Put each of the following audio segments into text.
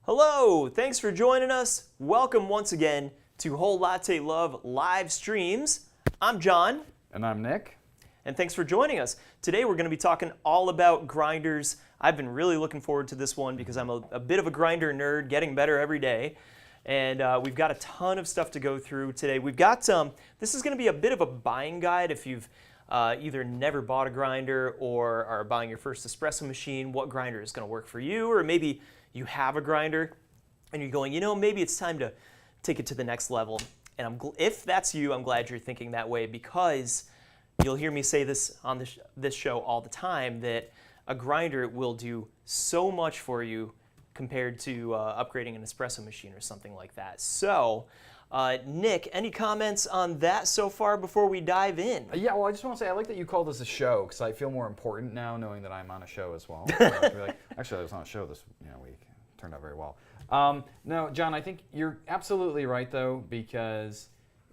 Hello, thanks for joining us. Welcome once again to Whole Latte Love live streams. I'm John. And I'm Nick. And thanks for joining us. Today we're going to be talking all about grinders. I've been really looking forward to this one because I'm a bit of a grinder nerd, getting better every day. And we've got a ton of stuff to go through today. We've got, this is going to be a bit of a buying guide if you've either never bought a grinder or are buying your first espresso machine, what grinder is going to work for you, or maybe you have a grinder and you're going, you know, maybe it's time to take it to the next level. And if that's you, I'm glad you're thinking that way, because you'll hear me say this on this show all the time, that a grinder will do so much for you compared to upgrading an espresso machine or something like that. So, Nick, any comments on that so far before we dive in? Yeah, well, I just want to say I like that you call this a show because I feel more important now knowing that I'm on a show as well. Actually, I was on a show this week. It turned out very well. No, John, I think you're absolutely right, though, because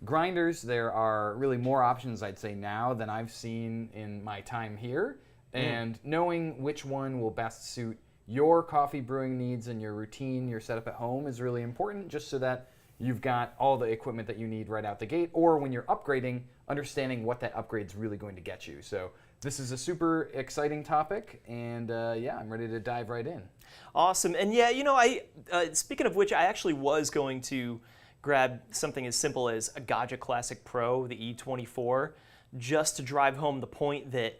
grinders, there are really more options, I'd say, now than I've seen in my time here. And knowing which one will best suit your coffee brewing needs and your routine, your setup at home is really important, just so that you've got all the equipment that you need right out the gate, or when you're upgrading, understanding what that upgrade's really going to get you. So this is a super exciting topic, and yeah, I'm ready to dive right in. Awesome. And yeah, you know, speaking of which, I actually was going to grab something as simple as a Gadget Classic Pro, the E24, just to drive home the point that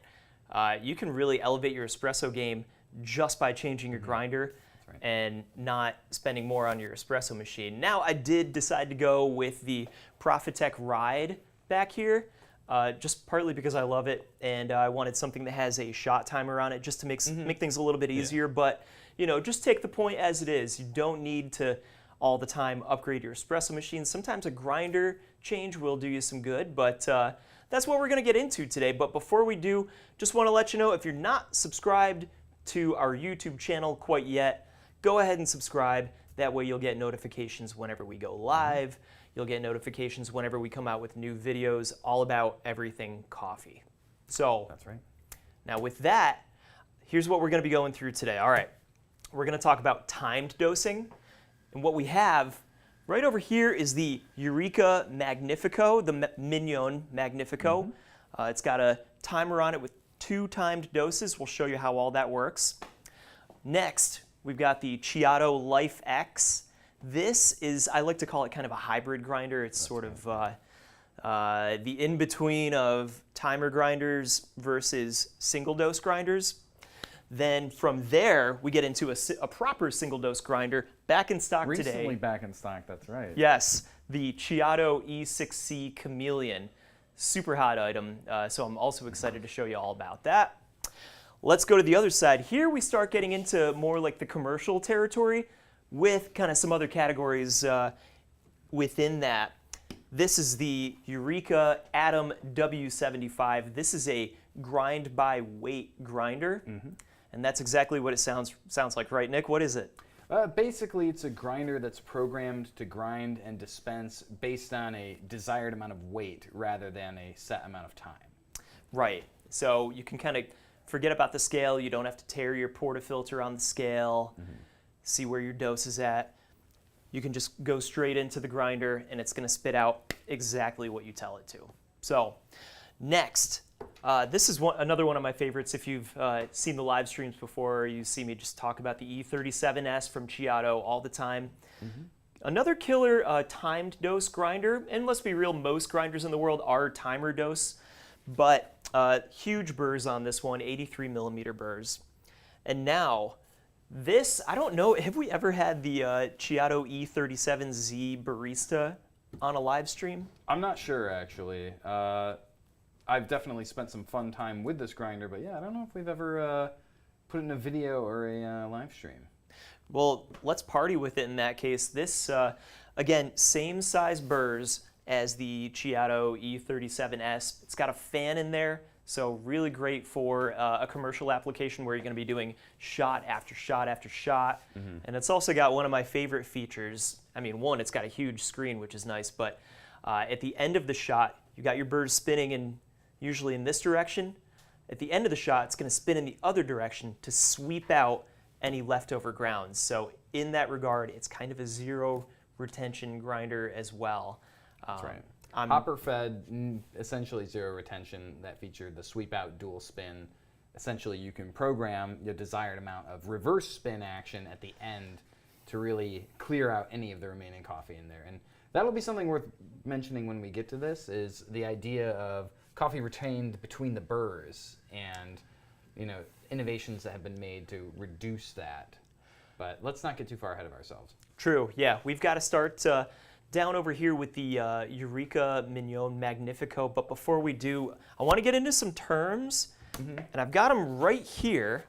you can really elevate your espresso game just by changing your grinder and not spending more on your espresso machine. Now, I did decide to go with the Profitec Ride back here, just partly because I love it, and I wanted something that has a shot timer on it just to make things a little bit easier. But, you know, just take the point as it is. You don't need to all the time upgrade your espresso machine. Sometimes a grinder change will do you some good, but that's what we're going to get into today. But before we do, just want to let you know, if you're not subscribed to our YouTube channel quite yet, go ahead and subscribe. That way you'll get notifications whenever we go live. You'll get notifications whenever we come out with new videos all about everything coffee. So that's right. Now with that, here's what we're going to be going through today. All right, we're going to talk about timed dosing. And what we have right over here is the Eureka Magnifico, the Mignon Magnifico. It's got a timer on it with 2 timed doses. We'll show you how all that works. Next, we've got the Ceado Life X. This is, I like to call it kind of a hybrid grinder. It's sort of the in-between of timer grinders versus single-dose grinders. Then from there, we get into a proper single-dose grinder, back in stock today. Recently back in stock, that's right. Yes, the Ceado E6C Chameleon. Super hot item, so I'm also excited to show you all about that. Let's go to the other side. Here we start getting into more like the commercial territory with kind of some other categories within that. This is the Eureka Atom W75. This is a grind by weight grinder, and that's exactly what it sounds like, right, Nick? What is it? Basically, it's a grinder that's programmed to grind and dispense based on a desired amount of weight rather than a set amount of time. Right. So you can kind of forget about the scale. You don't have to tear your portafilter on the scale, see where your dose is at. You can just go straight into the grinder, and it's going to spit out exactly what you tell it to. So next, this is another one of my favorites. If you've seen the live streams before, you see me just talk about the E37S from Chiato all the time. Another killer timed dose grinder, and let's be real, most grinders in the world are timer dose, but huge burrs on this one, 83 millimeter burrs. And now, this, I don't know, have we ever had the Chiato E37Z barista on a live stream? I'm not sure, actually. I've definitely spent some fun time with this grinder, but yeah, I don't know if we've ever put it in a video or a live stream. Well, let's party with it in that case. This, again, same size burrs as the Chiato E37S. It's got a fan in there, so really great for a commercial application where you're going to be doing shot after shot after shot. And it's also got one of my favorite features. I mean, one, it's got a huge screen, which is nice, but at the end of the shot, you got your burrs spinning usually in this direction. At the end of the shot, it's going to spin in the other direction to sweep out any leftover grounds. So in that regard, it's kind of a zero retention grinder as well. That's right. Hopperfed, essentially zero retention, that featured the sweep out dual spin. Essentially, you can program the desired amount of reverse spin action at the end to really clear out any of the remaining coffee in there. And that'll be something worth mentioning when we get to this, is the idea of coffee retained between the burrs and, you know, innovations that have been made to reduce that. But let's not get too far ahead of ourselves. True, yeah. We've got to start down over here with the Eureka Mignon Magnifico. But before we do, I want to get into some terms. And I've got them right here.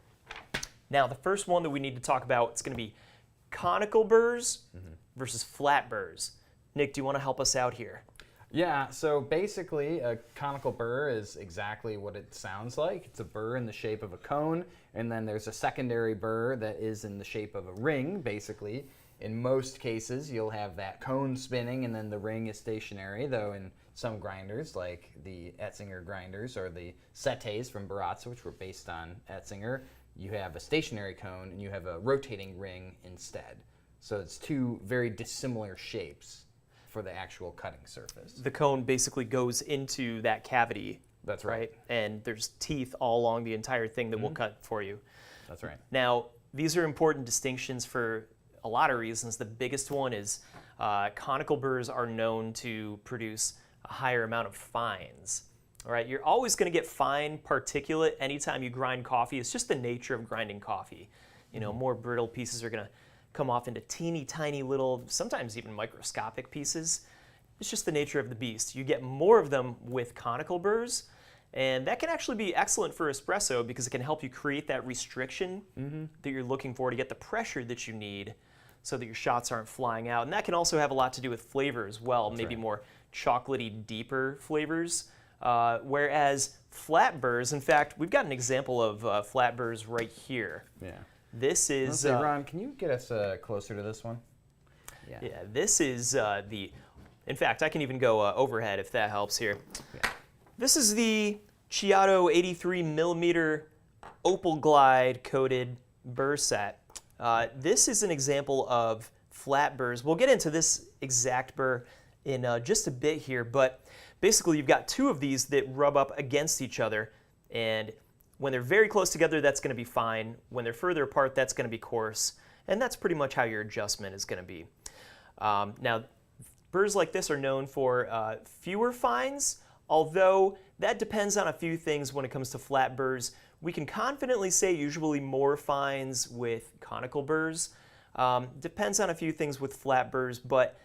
Now, the first one that we need to talk about is going to be conical burrs versus flat burrs. Nick, do you want to help us out here? Yeah, so basically a conical burr is exactly what it sounds like. It's a burr in the shape of a cone, and then there's a secondary burr that is in the shape of a ring, basically. In most cases, you'll have that cone spinning, and then the ring is stationary, though in some grinders, like the Etzinger grinders or the Setes from Baratza, which were based on Etzinger, you have a stationary cone and you have a rotating ring instead. So it's two very dissimilar shapes for the actual cutting surface. The cone basically goes into that cavity. That's right. And there's teeth all along the entire thing that will cut for you. That's right. Now, these are important distinctions for a lot of reasons. The biggest one is conical burrs are known to produce a higher amount of fines. All right, you're always going to get fine particulate anytime you grind coffee. It's just the nature of grinding coffee. You know, more brittle pieces are going to come off into teeny tiny little, sometimes even microscopic pieces. It's just the nature of the beast. You get more of them with conical burrs, and that can actually be excellent for espresso because it can help you create that restriction that you're looking for to get the pressure that you need so that your shots aren't flying out. And that can also have a lot to do with flavor as well, maybe more chocolatey, deeper flavors. Whereas flat burrs, in fact, we've got an example of flat burrs right here. Yeah. This is... Ron, can you get us closer to this one? Yeah, this is the... In fact, I can even go overhead if that helps here. Yeah. This is the Chiato 83 millimeter Opal Glide coated burr set. This is an example of flat burrs. We'll get into this exact burr in just a bit here, but basically you've got two of these that rub up against each other, and when they're very close together, that's going to be fine. When they're further apart, that's going to be coarse, and that's pretty much how your adjustment is going to be. Now, burrs like this are known for fewer fines, although that depends on a few things when it comes to flat burrs. We can confidently say usually more fines with conical burrs. Depends on a few things with flat burrs, but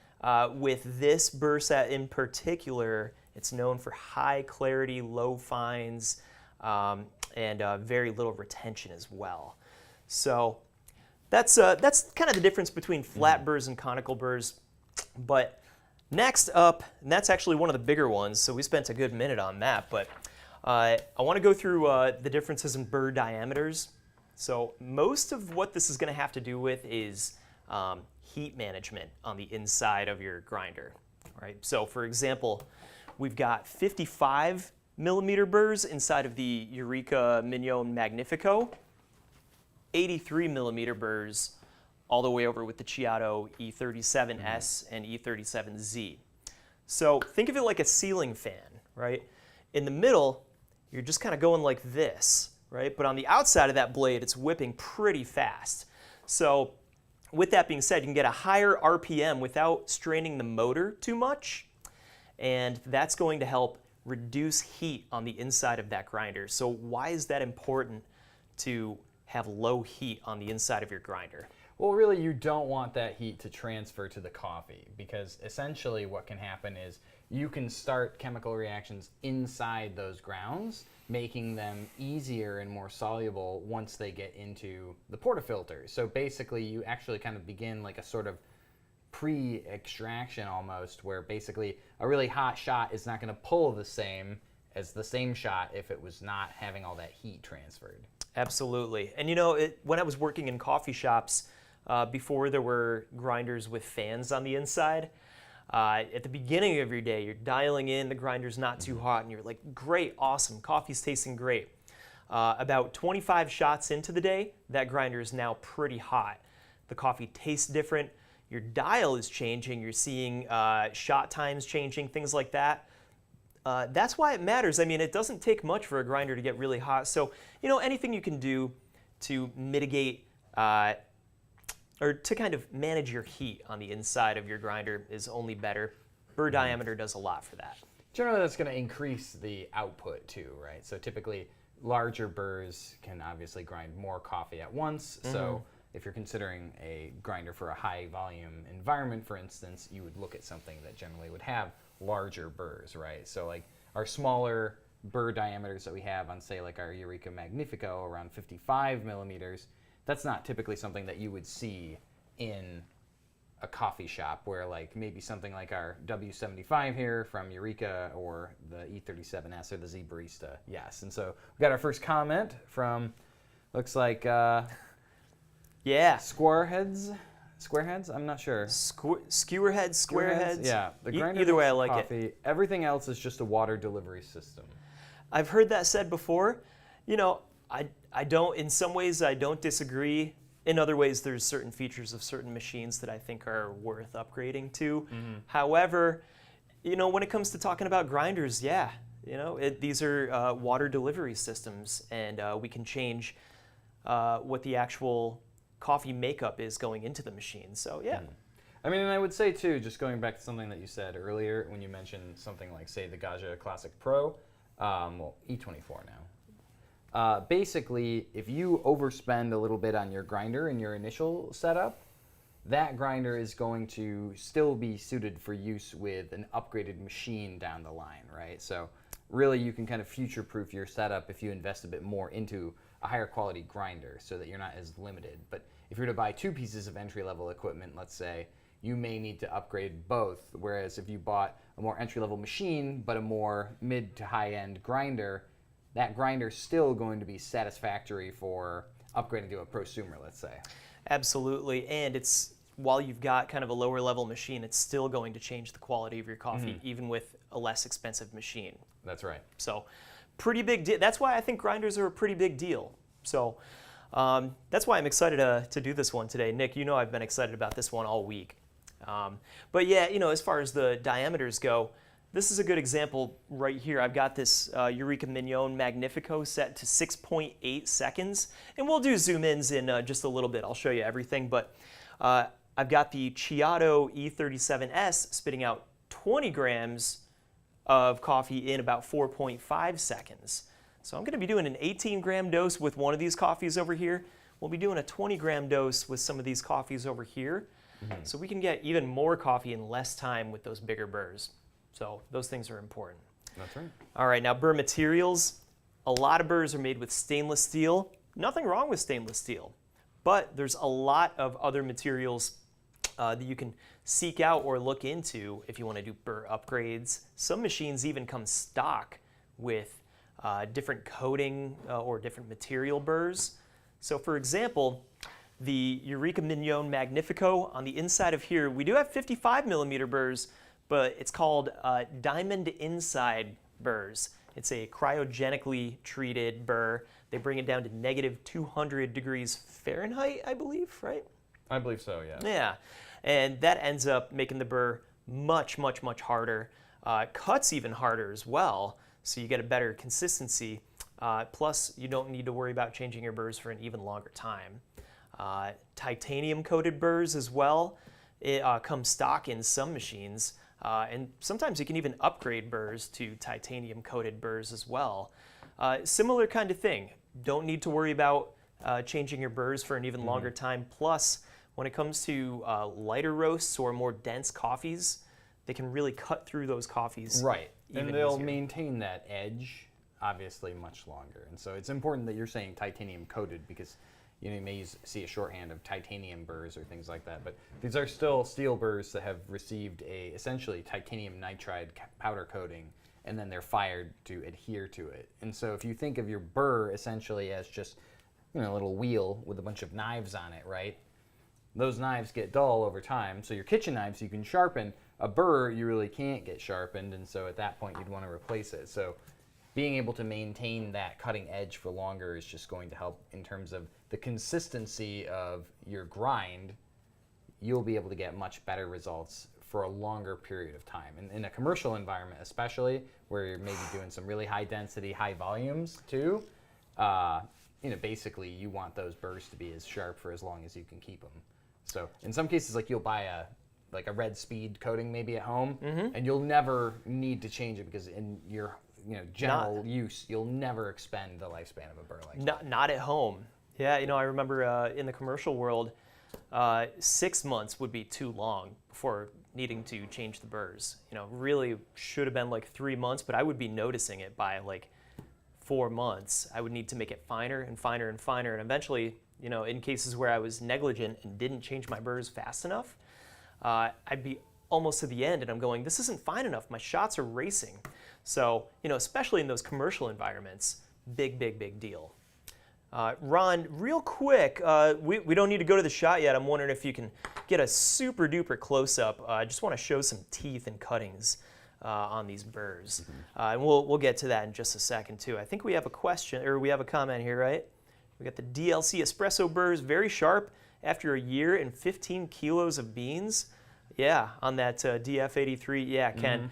with this burr set in particular, it's known for high clarity, low fines, and very little retention as well. So that's kind of the difference between flat burrs and conical burrs. But next up, and that's actually one of the bigger ones, so we spent a good minute on that, but I want to go through the differences in burr diameters. So most of what this is going to have to do with is heat management on the inside of your grinder. All right? So for example, we've got 55 millimeter burrs inside of the Eureka Mignon Magnifico, 83 millimeter burrs all the way over with the Chiato E37S and E37Z. So think of it like a ceiling fan, right? In the middle, you're just kind of going like this, right? But on the outside of that blade, it's whipping pretty fast. So with that being said, you can get a higher RPM without straining the motor too much, and that's going to help reduce heat on the inside of that grinder. So why is that important to have low heat on the inside of your grinder? Well, really, you don't want that heat to transfer to the coffee, because essentially what can happen is you can start chemical reactions inside those grounds, making them easier and more soluble once they get into the portafilter. So basically, you actually kind of begin like a sort of pre-extraction almost, where basically a really hot shot is not going to pull the same as the same shot if it was not having all that heat transferred. Absolutely. And you know, when I was working in coffee shops, before there were grinders with fans on the inside, at the beginning of your day, you're dialing in, the grinder's not too hot, and you're like, great, awesome, coffee's tasting great. About 25 shots into the day, that grinder is now pretty hot. The coffee tastes different. Your dial is changing. You're seeing shot times changing, things like that. That's why it matters. I mean, it doesn't take much for a grinder to get really hot. So, anything you can do to mitigate or to kind of manage your heat on the inside of your grinder is only better. Burr diameter does a lot for that. Generally, that's going to increase the output too, right? So typically, larger burrs can obviously grind more coffee at once. So if you're considering a grinder for a high volume environment, for instance, you would look at something that generally would have larger burrs, right? So like our smaller burr diameters that we have on, say, like our Eureka Magnifico, around 55 millimeters, that's not typically something that you would see in a coffee shop, where like maybe something like our W75 here from Eureka or the E37S or the Z Barista, yes. And so we got our first comment from, looks like Squareheads, I'm not sure. Skewerheads, squareheads. Yeah, the grinder Either way, I makes like coffee. it. Everything else is just a water delivery system. I've heard that said before. I don't, in some ways, I don't disagree. In other ways, there's certain features of certain machines that I think are worth upgrading to. However, when it comes to talking about grinders, these are water delivery systems, and we can change what the actual coffee makeup is going into the machine. So, yeah. I mean, and I would say, too, just going back to something that you said earlier, when you mentioned something like, say, the Gaggia Classic Pro, E24 now. Basically, if you overspend a little bit on your grinder in your initial setup, that grinder is going to still be suited for use with an upgraded machine down the line, right? So really, you can kind of future-proof your setup if you invest a bit more into a higher quality grinder so that you're not as limited. But if you're to buy two pieces of entry-level equipment, let's say, you may need to upgrade both. Whereas if you bought a more entry-level machine, but a more mid to high-end grinder, that grinder's still going to be satisfactory for upgrading to a prosumer, let's say. Absolutely, and while you've got kind of a lower level machine, it's still going to change the quality of your coffee, even with a less expensive machine. That's right. So, pretty big deal. That's why I think grinders are a pretty big deal. So, that's why I'm excited to do this one today. Nick, I've been excited about this one all week. But yeah, as far as the diameters go, this is a good example right here. I've got this Eureka Mignon Magnifico set to 6.8 seconds. And we'll do zoom ins in just a little bit. I'll show you everything. But I've got the Chiato E37S spitting out 20 grams of coffee in about 4.5 seconds. So I'm going to be doing an 18-gram dose with one of these coffees over here. We'll be doing a 20-gram dose with some of these coffees over here. So we can get even more coffee in less time with those bigger burrs. So those things are important. That's right. All right, now burr materials. A lot of burrs are made with stainless steel. Nothing wrong with stainless steel, but there's a lot of other materials that you can seek out or look into if you want to do burr upgrades. Some machines even come stock with different coating or different material burrs. So for example, the Eureka Mignon Magnifico, on the inside of here, we do have 55 millimeter burrs, but it's called diamond inside burrs. It's a cryogenically treated burr. They bring it down to negative 200 degrees Fahrenheit, I believe, right? I believe so, yeah. Yeah, and that ends up making the burr much, much, much harder. Cuts even harder as well, so you get a better consistency. Plus, you don't need to worry about changing your burrs for an even longer time. Titanium-coated burrs as well. It comes stock in some machines. And sometimes you can even upgrade burrs to titanium-coated burrs as well. Similar kind of thing. Don't need to worry about changing your burrs for an even longer time. Plus, when it comes to lighter roasts or more dense coffees, they can really cut through those coffees. Right, and they'll easier. maintain that edge, obviously, much longer. And so it's important that you're saying titanium-coated because you may see a shorthand of titanium burrs or things like that, but these are still steel burrs that have received a essentially titanium nitride powder coating, and then they're fired to adhere to it. And so if you think of your burr essentially as just a little wheel with a bunch of knives on it, right? Those knives get dull over time, so your kitchen knives you can sharpen. A burr you really can't get sharpened, and so at that point you'd want to replace it. So being able to maintain that cutting edge for longer is just going to help in terms of the consistency of your grind. You'll be able to get much better results for a longer period of time. And in a commercial environment especially, where you're maybe doing some really high density, high volumes too, basically you want those burrs to be as sharp for as long as you can keep them. So in some cases, like you'll buy a red speed coating maybe at home, and you'll never need to change it because in your general use, you'll never expend the lifespan of a burr like that. Not at home. Yeah, I remember in the commercial world, 6 months would be too long before needing to change the burrs. Really should have been like 3 months, but I would be noticing it by like 4 months. I would need to make it finer and finer and finer, and eventually, in cases where I was negligent and didn't change my burrs fast enough, I'd be almost to the end, and I'm going, this isn't fine enough. My shots are racing. So, especially in those commercial environments, big deal. Ron, real quick, we don't need to go to the shot yet. I'm wondering if you can get a super duper close-up. I just want to show some teeth and cuttings on these burrs. And we'll get to that in just a second, too. I think we have a question, or we have a comment here, right? We got the DLC Espresso burrs, very sharp after a year and 15 kilos of beans. Yeah, on that DF83. Yeah, Ken.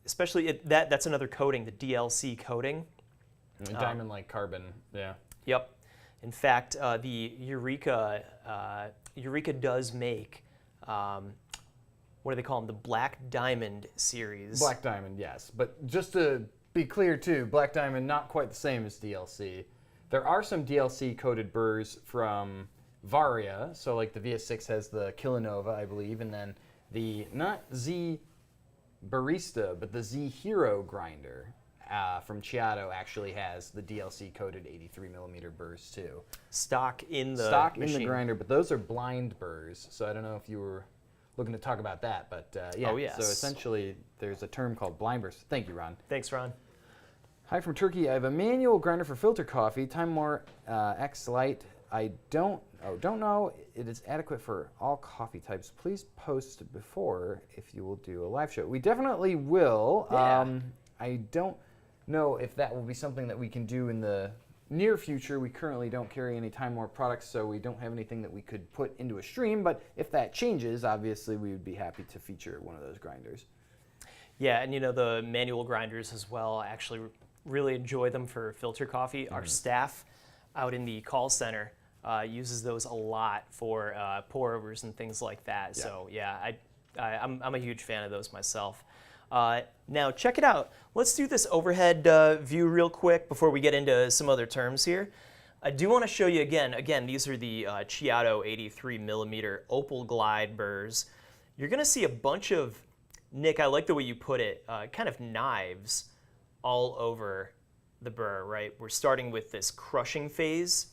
Especially, that's another coating, the DLC coating. Diamond-like carbon, yeah. Yep. In fact, the Eureka does make, what do they call them, the Black Diamond series. Black Diamond, yes. But just to be clear, too, Black Diamond, not quite the same as DLC. There are some DLC-coated burrs from Varia, so like the VS6 has the Kilonova, I believe, and then the, not Z Barista, but the Z Hero grinder from Chiato actually has the DLC-coated 83mm burrs, too. Stock in the in the grinder, but those are blind burrs, so I don't know if you were looking to talk about that, but yeah. Oh, yes. So essentially, there's a term called blind burrs. Thank you, Ron. Thanks, Ron. Hi from Turkey. I have a manual grinder for filter coffee, Time More X Lite. I don't know it is adequate for all coffee types. Please post before if you will do a live show. We definitely will. Yeah. I don't know if that will be something that we can do in the near future. We currently don't carry any Time More products, so we don't have anything that we could put into a stream, but if that changes, obviously we would be happy to feature one of those grinders. Yeah, and the manual grinders as well, I actually really enjoy them for filter coffee. Our staff out in the call center uses those a lot for pour-overs and things like that. Yeah. So yeah, I'm a huge fan of those myself. Now check it out. Let's do this overhead view real quick before we get into some other terms here. I do want to show you again, these are the Chiato 83mm Opal Glide burrs. You're going to see a bunch of, Nick, I like the way you put it, kind of knives all over the burr, right? We're starting with this crushing phase.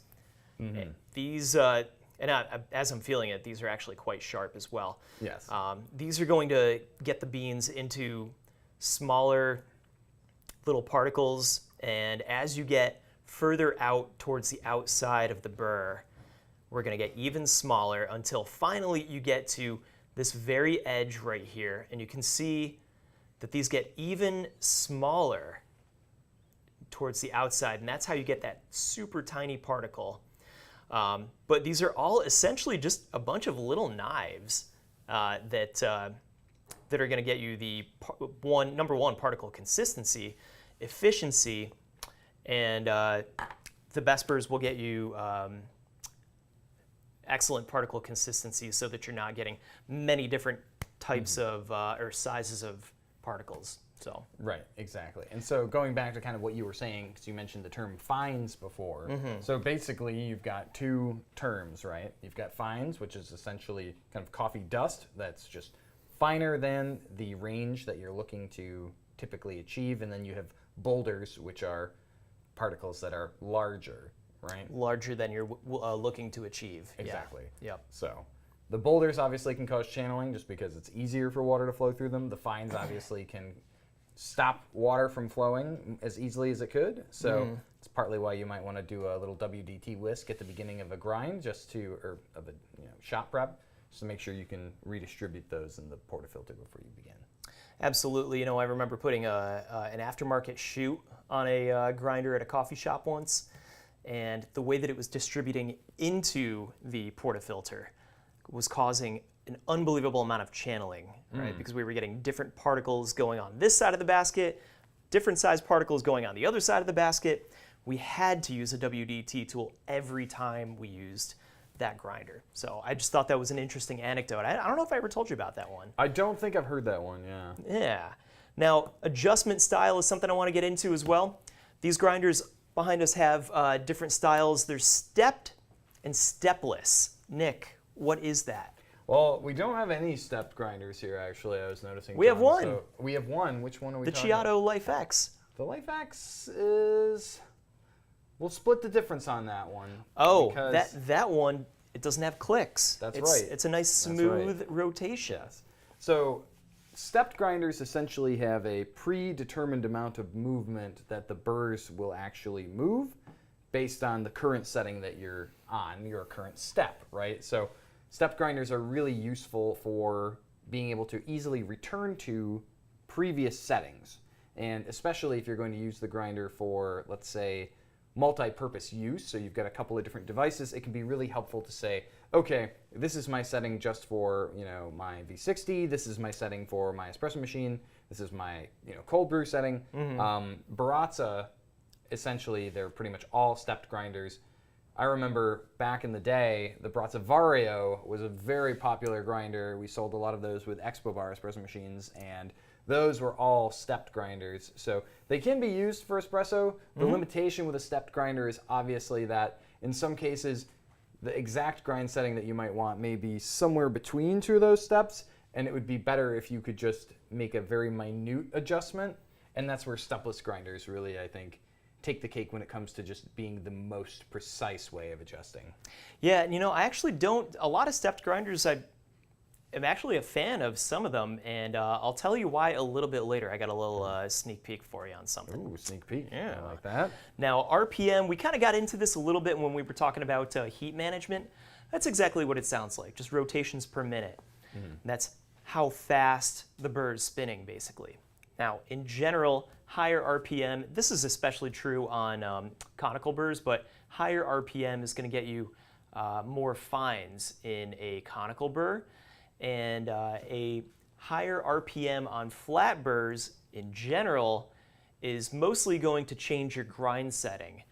These, as I'm feeling it, these are actually quite sharp as well. Yes. These are going to get the beans into smaller little particles, and as you get further out towards the outside of the burr, we're going to get even smaller until finally you get to this very edge right here, and you can see that these get even smaller towards the outside, and that's how you get that super tiny particle. But these are all essentially just a bunch of little knives that are going to get you the number one, particle consistency, efficiency, and the best burrs will get you excellent particle consistency so that you're not getting many different types of or sizes of particles. So. Right, exactly. And so going back to kind of what you were saying, because you mentioned the term fines before. So basically you've got two terms, right? You've got fines, which is essentially kind of coffee dust that's just finer than the range that you're looking to typically achieve. And then you have boulders, which are particles that are larger, right? Larger than you're looking to achieve. Exactly. Yeah. Yep. So the boulders obviously can cause channeling just because it's easier for water to flow through them. The fines obviously can stop water from flowing as easily as it could. So it's partly why you might want to do a little WDT whisk at the beginning of a grind, or of a shot prep, just to make sure you can redistribute those in the portafilter before you begin. Absolutely. You know, I remember putting an aftermarket chute on a grinder at a coffee shop once, and the way that it was distributing into the portafilter was causing an unbelievable amount of channeling, right? Because we were getting different particles going on this side of the basket, different size particles going on the other side of the basket. We had to use a WDT tool every time we used that grinder. So I just thought that was an interesting anecdote. I don't know if I ever told you about that one. I don't think I've heard that one, yeah. Yeah. Now, adjustment style is something I want to get into as well. These grinders behind us have different styles. There's stepped and stepless. Nick, what is that? Well, we don't have any stepped grinders here, actually, I was noticing. We have one. So we have one. Which one are we The talking about? Ceado Life X. The Life X is... We'll split the difference on that one. Oh, because that one, it doesn't have clicks. That's It's- right. It's a nice That's smooth right. rotation. Yes. So stepped grinders essentially have a predetermined amount of movement that the burrs will actually move based on the current setting that you're on, your current step, right? So stepped grinders are really useful for being able to easily return to previous settings. And especially if you're going to use the grinder for, let's say, multi-purpose use, so you've got a couple of different devices, it can be really helpful to say, okay, this is my setting just for, you know, my V60, this is my setting for my espresso machine, this is my, you know, cold brew setting. Baratza, essentially, they're pretty much all stepped grinders. I remember back in the day, the Baratza Vario was a very popular grinder. We sold a lot of those with Expo Bar espresso machines, and those were all stepped grinders. So they can be used for espresso. The limitation with a stepped grinder is obviously that in some cases, the exact grind setting that you might want may be somewhere between two of those steps, and it would be better if you could just make a very minute adjustment. And that's where stepless grinders really, I think, take the cake when it comes to just being the most precise way of adjusting. Yeah, and you know, I actually don't, a lot of stepped grinders, I am actually a fan of some of them, and I'll tell you why a little bit later. I got a little sneak peek for you on something. Ooh, sneak peek. Yeah. I like that. Now, RPM, we kind of got into this a little bit when we were talking about heat management. That's exactly what it sounds like, just rotations per minute. That's how fast the burr is spinning, basically. Now, in general, higher RPM, this is especially true on conical burrs, but higher RPM is going to get you more fines in a conical burr, and a higher RPM on flat burrs in general is mostly going to change your grind setting.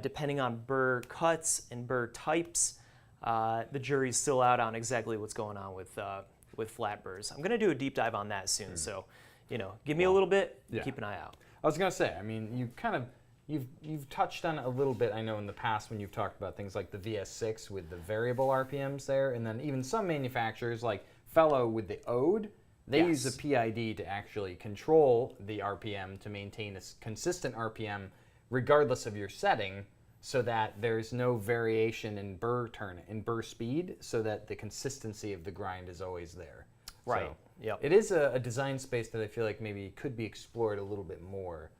Depending on burr cuts and burr types, the jury's still out on exactly what's going on with flat burrs. I'm going to do a deep dive on that soon, so you know, give me a little bit, yeah. keep an eye out. I was gonna say, I mean, you've touched on it a little bit, I know, in the past when you've talked about things like the VS6 with the variable RPMs there, and then even some manufacturers like Fellow with the Ode, they use a PID to actually control the RPM to maintain a consistent RPM regardless of your setting, so that there's no variation in burr speed, so that the consistency of the grind is always there. Right. So, yep. it is a design space that I feel like maybe could be explored a little bit more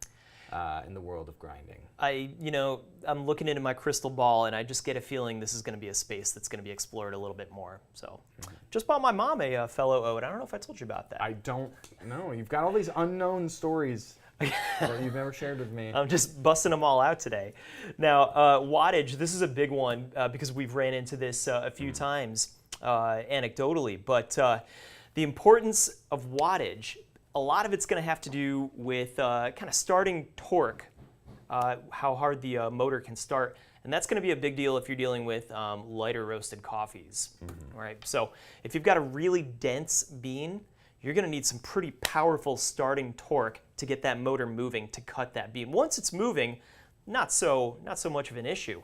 in the world of grinding. I'm looking into my crystal ball, and I just get a feeling this is going to be a space that's going to be explored a little bit more. So, just bought my mom a Fellow Ode. I don't know if I told you about that. I don't know. You've got all these unknown stories that you've never shared with me. I'm just busting them all out today. Now, wattage, this is a big one because we've ran into this a few times anecdotally, but the importance of wattage, a lot of it's going to have to do with kind of starting torque, how hard the motor can start. And that's going to be a big deal if you're dealing with lighter roasted coffees. Right? So if you've got a really dense bean, you're going to need some pretty powerful starting torque to get that motor moving to cut that bean. Once it's moving, not so much of an issue.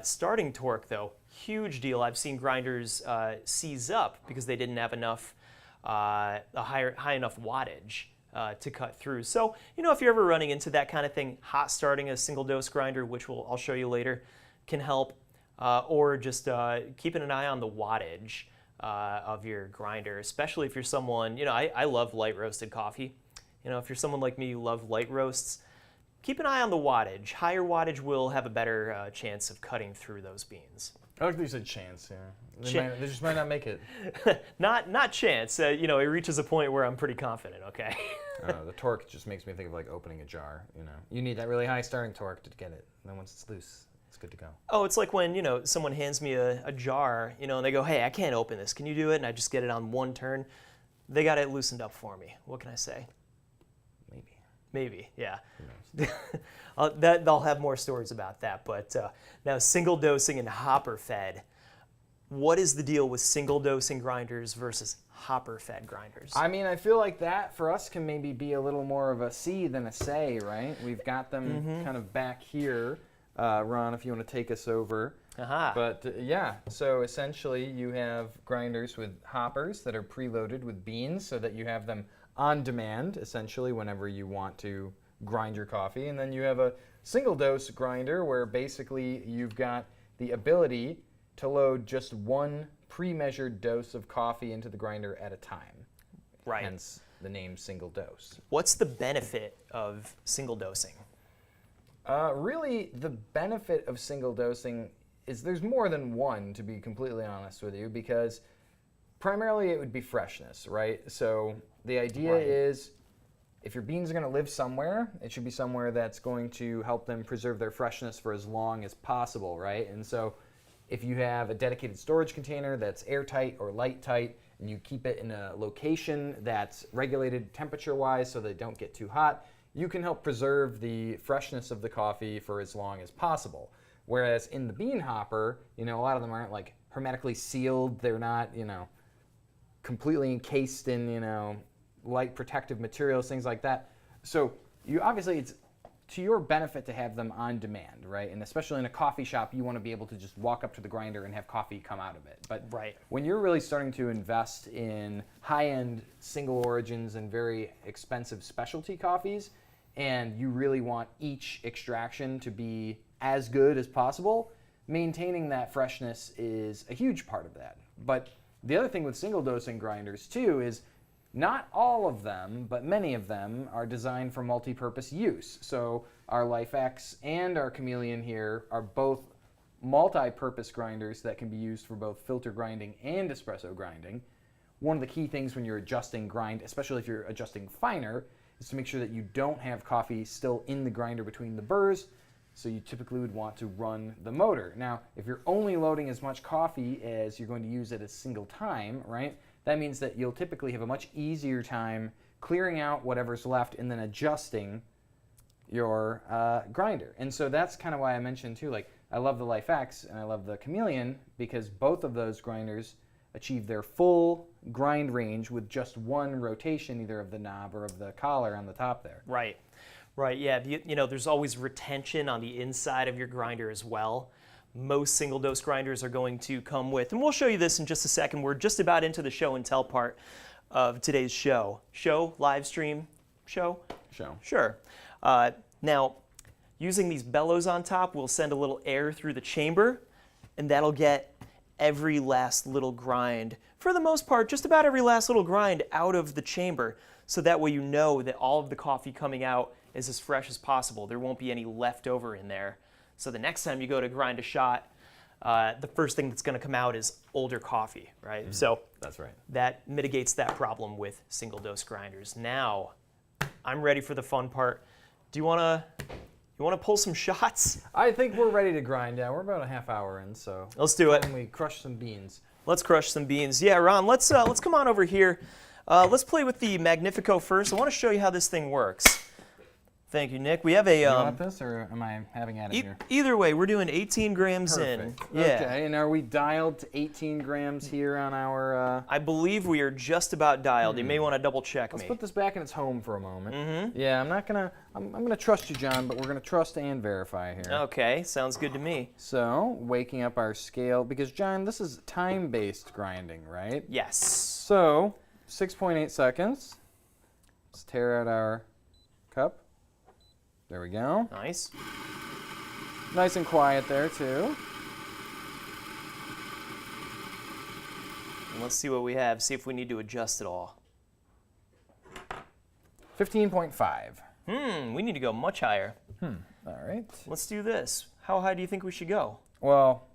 Starting torque, though, huge deal. I've seen grinders seize up because they didn't have enough high enough wattage to cut through. So, you know, if you're ever running into that kind of thing, hot starting a single dose grinder, which I'll show you later, can help, or just keeping an eye on the wattage of your grinder, especially if you're someone, you know, I love light roasted coffee. You know, if you're someone like me, you love light roasts, keep an eye on the wattage. Higher wattage will have a better chance of cutting through those beans. I like that you said chance. Yeah, they just might not make it. Not chance. You know, it reaches a point where I'm pretty confident. Okay. The torque just makes me think of like opening a jar. You know, you need that really high starting torque to get it. And then once it's loose, it's good to go. Oh, it's like when, you know, someone hands me a jar, you know, and they go, "Hey, I can't open this. Can you do it?" And I just get it on one turn. They got it loosened up for me. What can I say? Maybe, yeah. They'll have more stories about that. But now single dosing and hopper-fed. What is the deal with single dosing grinders versus hopper-fed grinders? I mean, I feel like that for us can maybe be a little more of a C than a say, right? We've got them kind of back here. Ron, if you want to take us over. But yeah, so essentially you have grinders with hoppers that are preloaded with beans so that you have them on demand, essentially, whenever you want to grind your coffee. And then you have a single dose grinder where basically you've got the ability to load just one pre-measured dose of coffee into the grinder at a time. Right. Hence the name single dose. What's the benefit of single dosing? Really, the benefit of single dosing is there's more than one, to be completely honest with you, because primarily it would be freshness, right? So the idea is if your beans are going to live somewhere, it should be somewhere that's going to help them preserve their freshness for as long as possible, right? And so if you have a dedicated storage container that's airtight or light tight, and you keep it in a location that's regulated temperature-wise so they don't get too hot, you can help preserve the freshness of the coffee for as long as possible. Whereas in the bean hopper, you know, a lot of them aren't like hermetically sealed. They're not, you know, completely encased in, you know, light protective materials, things like that. So you obviously, it's to your benefit to have them on demand, right? And especially in a coffee shop, you want to be able to just walk up to the grinder and have coffee come out of it. But when you're really starting to invest in high-end single origins and very expensive specialty coffees, and you really want each extraction to be as good as possible, maintaining that freshness is a huge part of that. But the other thing with single dosing grinders too is not all of them, but many of them are designed for multi-purpose use. So our Life X and our Chameleon here are both multi-purpose grinders that can be used for both filter grinding and espresso grinding. One of the key things when you're adjusting grind, especially if you're adjusting finer, is to make sure that you don't have coffee still in the grinder between the burrs. So you typically would want to run the motor. Now, if you're only loading as much coffee as you're going to use at a single time, right, that means that you'll typically have a much easier time clearing out whatever's left and then adjusting your grinder. And so that's kind of why I mentioned too, like, I love the Life X and I love the Chameleon because both of those grinders achieve their full grind range with just one rotation, either of the knob or of the collar on the top there. Right. Right, yeah, you know, there's always retention on the inside of your grinder as well. Most single dose grinders are going to come with, and we'll show you this in just a second. We're just about into the show and tell part of today's show. Show, live stream, show? Show. Sure. Now, using these bellows on top, we'll send a little air through the chamber, and that'll get every last little grind, for the most part, just about every last little grind out of the chamber. So that way you know that all of the coffee coming out is as fresh as possible. There won't be any leftover in there. So the next time you go to grind a shot, the first thing that's going to come out is older coffee, right? Mm-hmm. So that's right. That mitigates that problem with single dose grinders. Now, I'm ready for the fun part. Do you want to pull some shots? I think we're ready to grind. Yeah, we're about a half hour in, so let's do it. And we crush some beans. Let's crush some beans. Yeah, Ron, let's come on over here. Let's play with the Magnifico first. I want to show you how this thing works. Thank you, Nick. We have a. You want this, or am I having at it here? Either way, we're doing 18 grams Perfect. in. Yeah. Okay, and are we dialed to 18 grams here on our? I believe we are just about dialed. You may want to double check me. Let's put this back in its home for a moment. Mm-hmm. Yeah, I'm gonna trust you, John, but we're gonna trust and verify here. Okay, sounds good to me. So, waking up our scale, because John, this is time-based grinding, right? Yes. So, 6.8 seconds. Let's tear out our cup. There we go. Nice. Nice and quiet there, too. And let's see what we have, see if we need to adjust it all. 15.5. We need to go much higher. All right. Let's do this. How high do you think we should go? Well,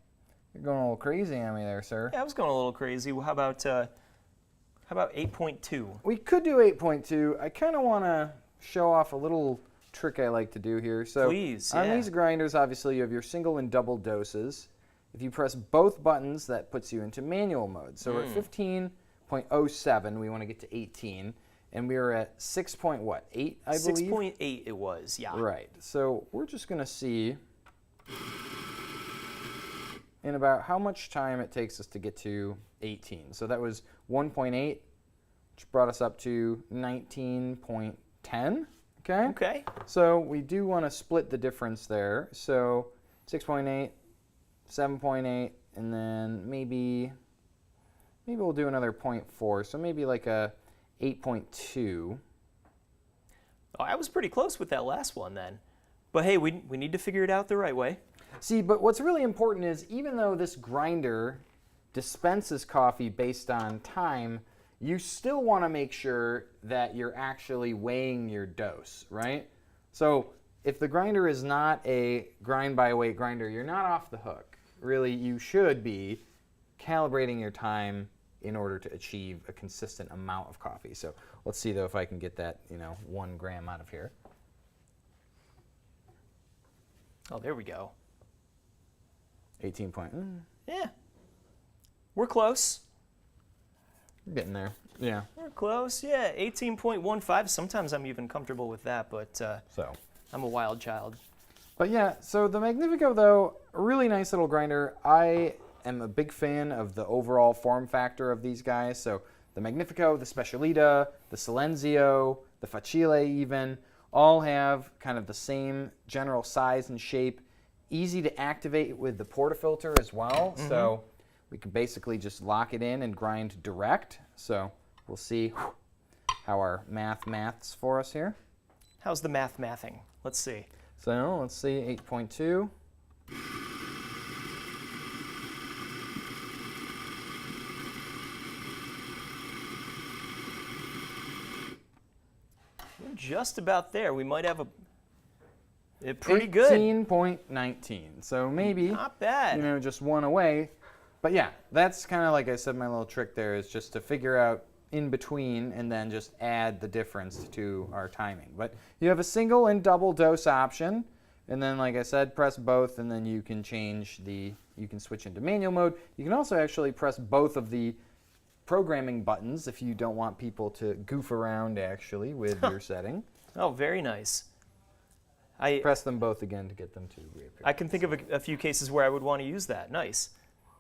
You're going a little crazy on me there, sir. Yeah, I was going a little crazy. Well, how about 8.2? We could do 8.2. I kind of want to show off a little trick I like to do here. So Please, on yeah. these grinders, obviously, you have your single and double doses. If you press both buttons, that puts you into manual mode. So we're at 15.07. We want to get to 18. And we are at 6.8, I believe? 6.8 it was, yeah. Right. So we're just going to see in about how much time it takes us to get to 18. So that was 1.8, which brought us up to 19.10. Okay? Okay. So we do want to split the difference there. So 6.8, 7.8, and then maybe we'll do another 0.4. So maybe like a 8.2. Oh, I was pretty close with that last one then. But hey, we need to figure it out the right way. See, but what's really important is even though this grinder dispenses coffee based on time, you still want to make sure that you're actually weighing your dose, right? So if the grinder is not a grind by weight grinder, you're not off the hook. Really, you should be calibrating your time in order to achieve a consistent amount of coffee. So let's see though if I can get that, 1 gram out of here. Oh, there we go. 18 point. Yeah. We're close. Getting there. Yeah. We're close, yeah. 18.15. Sometimes I'm even comfortable with that, but So. I'm a wild child. But yeah, so the Magnifico though, a really nice little grinder. I am a big fan of the overall form factor of these guys. So the Magnifico, the Specialita, the Silenzio, the Facile even, all have kind of the same general size and shape. Easy to activate with the portafilter as well. So we can basically just lock it in and grind direct. So we'll see how our maths for us here. How's the mathing? Let's see. So let's see, 8.2. We're just about there. We might have pretty good. 18.19. So maybe, Not bad. just one away. But yeah, that's kind of like I said, my little trick there is just to figure out in between and then just add the difference to our timing. But you have a single and double dose option. And then, like I said, press both, and then you can you can switch into manual mode. You can also actually press both of the programming buttons if you don't want people to goof around actually with your setting. Oh, very nice. Press them both again to get them to reappear. I can think of a few cases where I would want to use that. Nice.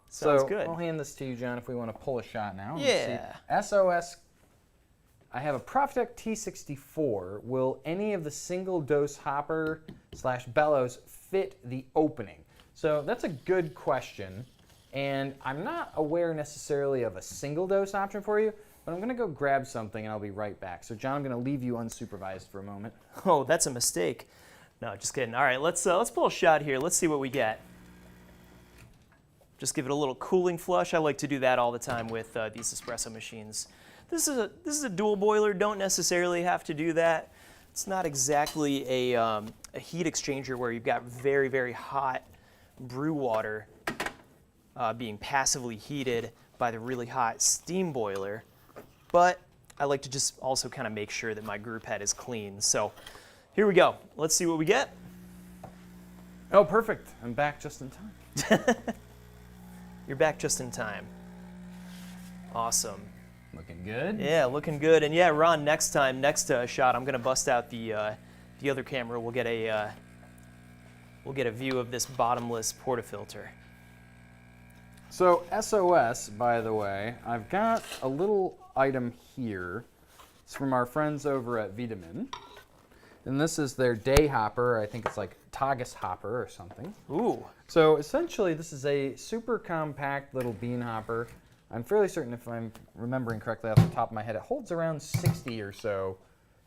Sounds So good. I'll hand this to you, John, if we want to pull a shot now. Yeah. Let's see. SOS. I have a Profitec T64. Will any of the single dose hopper / bellows fit the opening? So that's a good question. And I'm not aware necessarily of a single dose option for you, but I'm going to go grab something and I'll be right back. So John, I'm going to leave you unsupervised for a moment. Oh, that's a mistake. No, just kidding. All right, let's pull a shot here. Let's see what we get. Just give it a little cooling flush. I like to do that all the time with these espresso machines. This is a dual boiler. Don't necessarily have to do that. It's not exactly a heat exchanger where you've got very, very hot brew water being passively heated by the really hot steam boiler. But I like to just also kind of make sure that my group head is clean. So here we go. Let's see what we get. Oh, perfect. I'm back just in time. You're back just in time. Awesome. Looking good. Yeah, looking good. And yeah, Ron, next shot, I'm gonna bust out the other camera. We'll get a view of this bottomless portafilter. So SOS, by the way, I've got a little item here. It's from our friends over at Vitamin. And this is their day hopper. I think it's like Tagus hopper or something. Ooh. So essentially, this is a super compact little bean hopper. I'm fairly certain, if I'm remembering correctly off the top of my head, it holds around 60 or so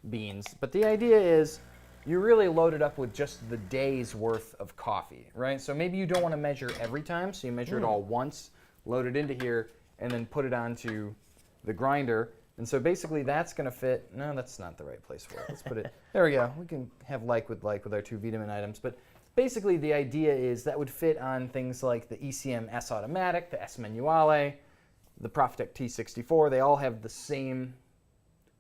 beans. But the idea is you really load it up with just the day's worth of coffee, right? So maybe you don't want to measure every time, so you measure it all once, load it into here, and then put it onto the grinder. And so basically that's going to fit. No, that's not the right place for it. Let's put it, there we go. We can have like with our two Vitamin items. But basically the idea is that would fit on things like the ECM S Automatic, the S Manuale, the Profitec T64. They all have the same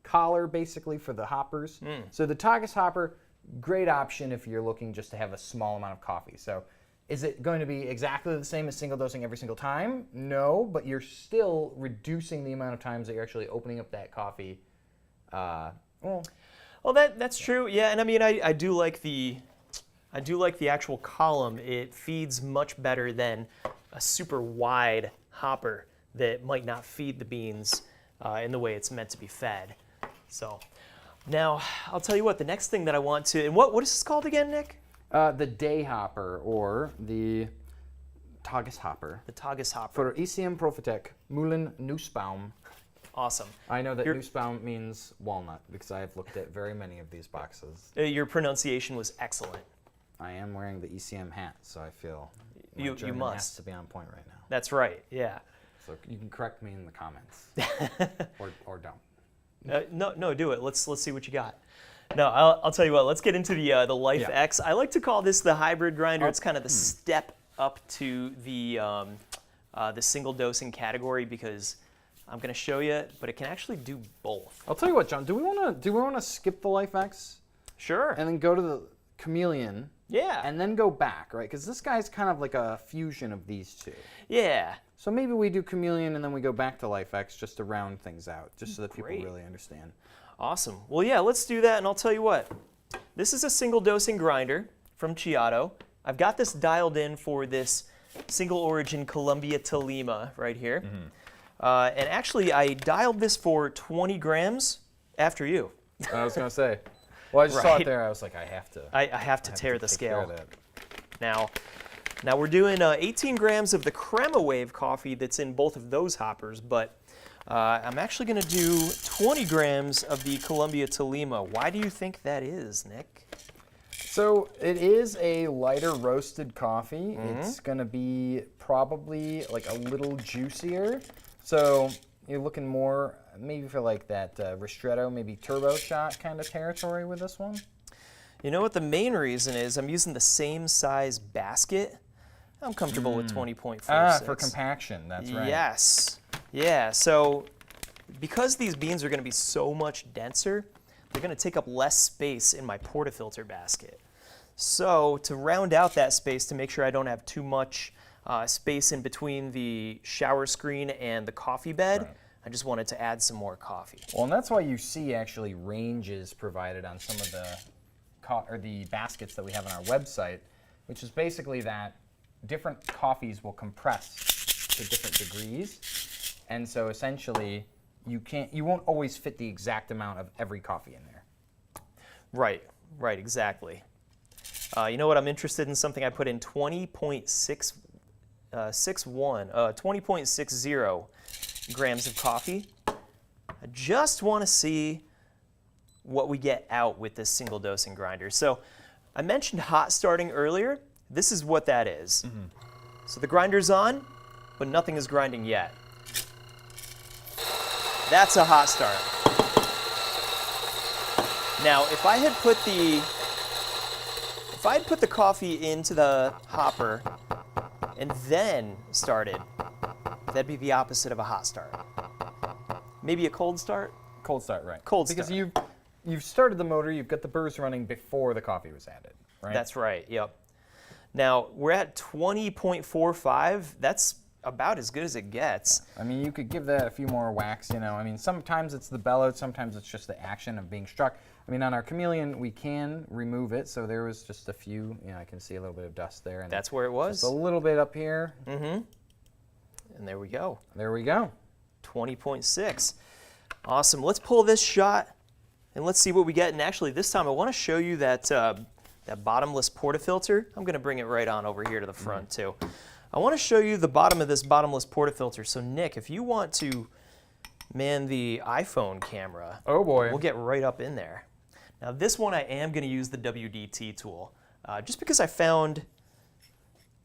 collar basically for the hoppers. So the Tagas hopper, great option if you're looking just to have a small amount of coffee. So is it going to be exactly the same as single dosing every single time? No, but you're still reducing the amount of times that you're actually opening up that coffee. Well, that's true. Yeah, and I mean, I do like the actual column. It feeds much better than a super wide hopper that might not feed the beans in the way it's meant to be fed. So now I'll tell you what. The next thing that I want to, and what is this called again, Nick? The day hopper or the Tagas hopper. The Tagas hopper. For ECM Profitec Mühlen Nussbaum. Awesome. I know that Nussbaum means walnut because I have looked at very many of these boxes. Your pronunciation was excellent. I am wearing the ECM hat, so I feel you must has to be on point right now. That's right. Yeah. So you can correct me in the comments, or don't. No, do it. Let's see what you got. No, I'll tell you what. Let's get into the Life X. I like to call this the hybrid grinder. It's kind of the step up to the single dosing category because I'm going to show you, but it can actually do both. I'll tell you what, John. Do we want to skip the Life X? Sure. And then go to the Chameleon. Yeah. And then go back, right? Because this guy's kind of like a fusion of these two. Yeah. So maybe we do Chameleon and then we go back to Life X just to round things out, just so that people really understand. Awesome. Well, yeah, let's do that, and I'll tell you what. This is a single dosing grinder from Chiato. I've got this dialed in for this single origin Colombia to Lima right here. And actually, I dialed this for 20 grams after you. I was going to say. Well, I just saw it there. I was like, I have to. I have to tear the take care scale. of that. Now we're doing 18 grams of the Crema Wave coffee that's in both of those hoppers, but I'm actually going to do 20 grams of the Colombia to Lima. Why do you think that is, Nick? So it is a lighter roasted coffee. It's going to be probably like a little juicier. So you're looking more maybe for like that ristretto, maybe turbo shot kind of territory with this one. You know what the main reason is? I'm using the same size basket. I'm comfortable with 20.46. For compaction, that's right. Yes. Yeah, so because these beans are going to be so much denser, they're going to take up less space in my portafilter basket. So to round out that space, to make sure I don't have too much space in between the shower screen and the coffee bed, I just wanted to add some more coffee. Well, and that's why you see actually ranges provided on some of the baskets that we have on our website, which is basically that different coffees will compress to different degrees, and so essentially you won't always fit the exact amount of every coffee in there. Right, exactly. You know what? I'm interested in something. I put in 20.60 grams of coffee. I just want to see what we get out with this single dosing grinder. So I mentioned hot starting earlier. This is what that is. So the grinder's on, but nothing is grinding yet. That's a hot start. Now, if I had put the coffee into the hopper and then started, that'd be the opposite of a hot start. Maybe a cold start? Cold start, right. Cold because start. You've started the motor, you've got the burrs running before the coffee was added, right? That's right, yep. Now, we're at 20.45. That's about as good as it gets. I mean, you could give that a few more whacks, you know. I mean, sometimes it's the bellow, sometimes it's just the action of being struck. I mean, on our Chameleon, we can remove it, so there was just a few, you know, I can see a little bit of dust there. And that's where it was? Just a little bit up here. And there we go. There we go. 20.6. Awesome. Let's pull this shot, and let's see what we get. And actually, this time I want to show you that, that bottomless portafilter. I'm going to bring it right on over here to the front, too. I want to show you the bottom of this bottomless portafilter. So, Nick, if you want to man the iPhone camera, oh boy, we'll get right up in there. Now, this one I am going to use the WDT tool, just because I found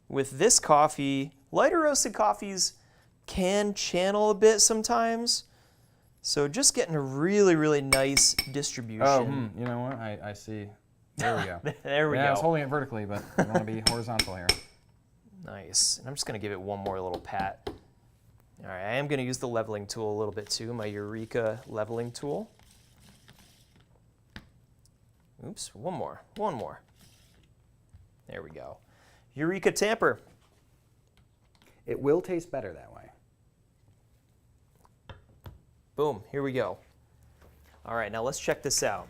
with this coffee, lighter roasted coffees can channel a bit sometimes. So just getting a really, really nice distribution. Oh, you know what? I see. There we go. There we Yeah, I go. was holding it vertically, but I want to be horizontal here. Nice. And I'm just going to give it one more little pat. All right, I am going to use the leveling tool a little bit too, my Eureka leveling tool. Oops, one more. There we go. Eureka tamper. It will taste better that way. Boom, here we go. All right, now let's check this out.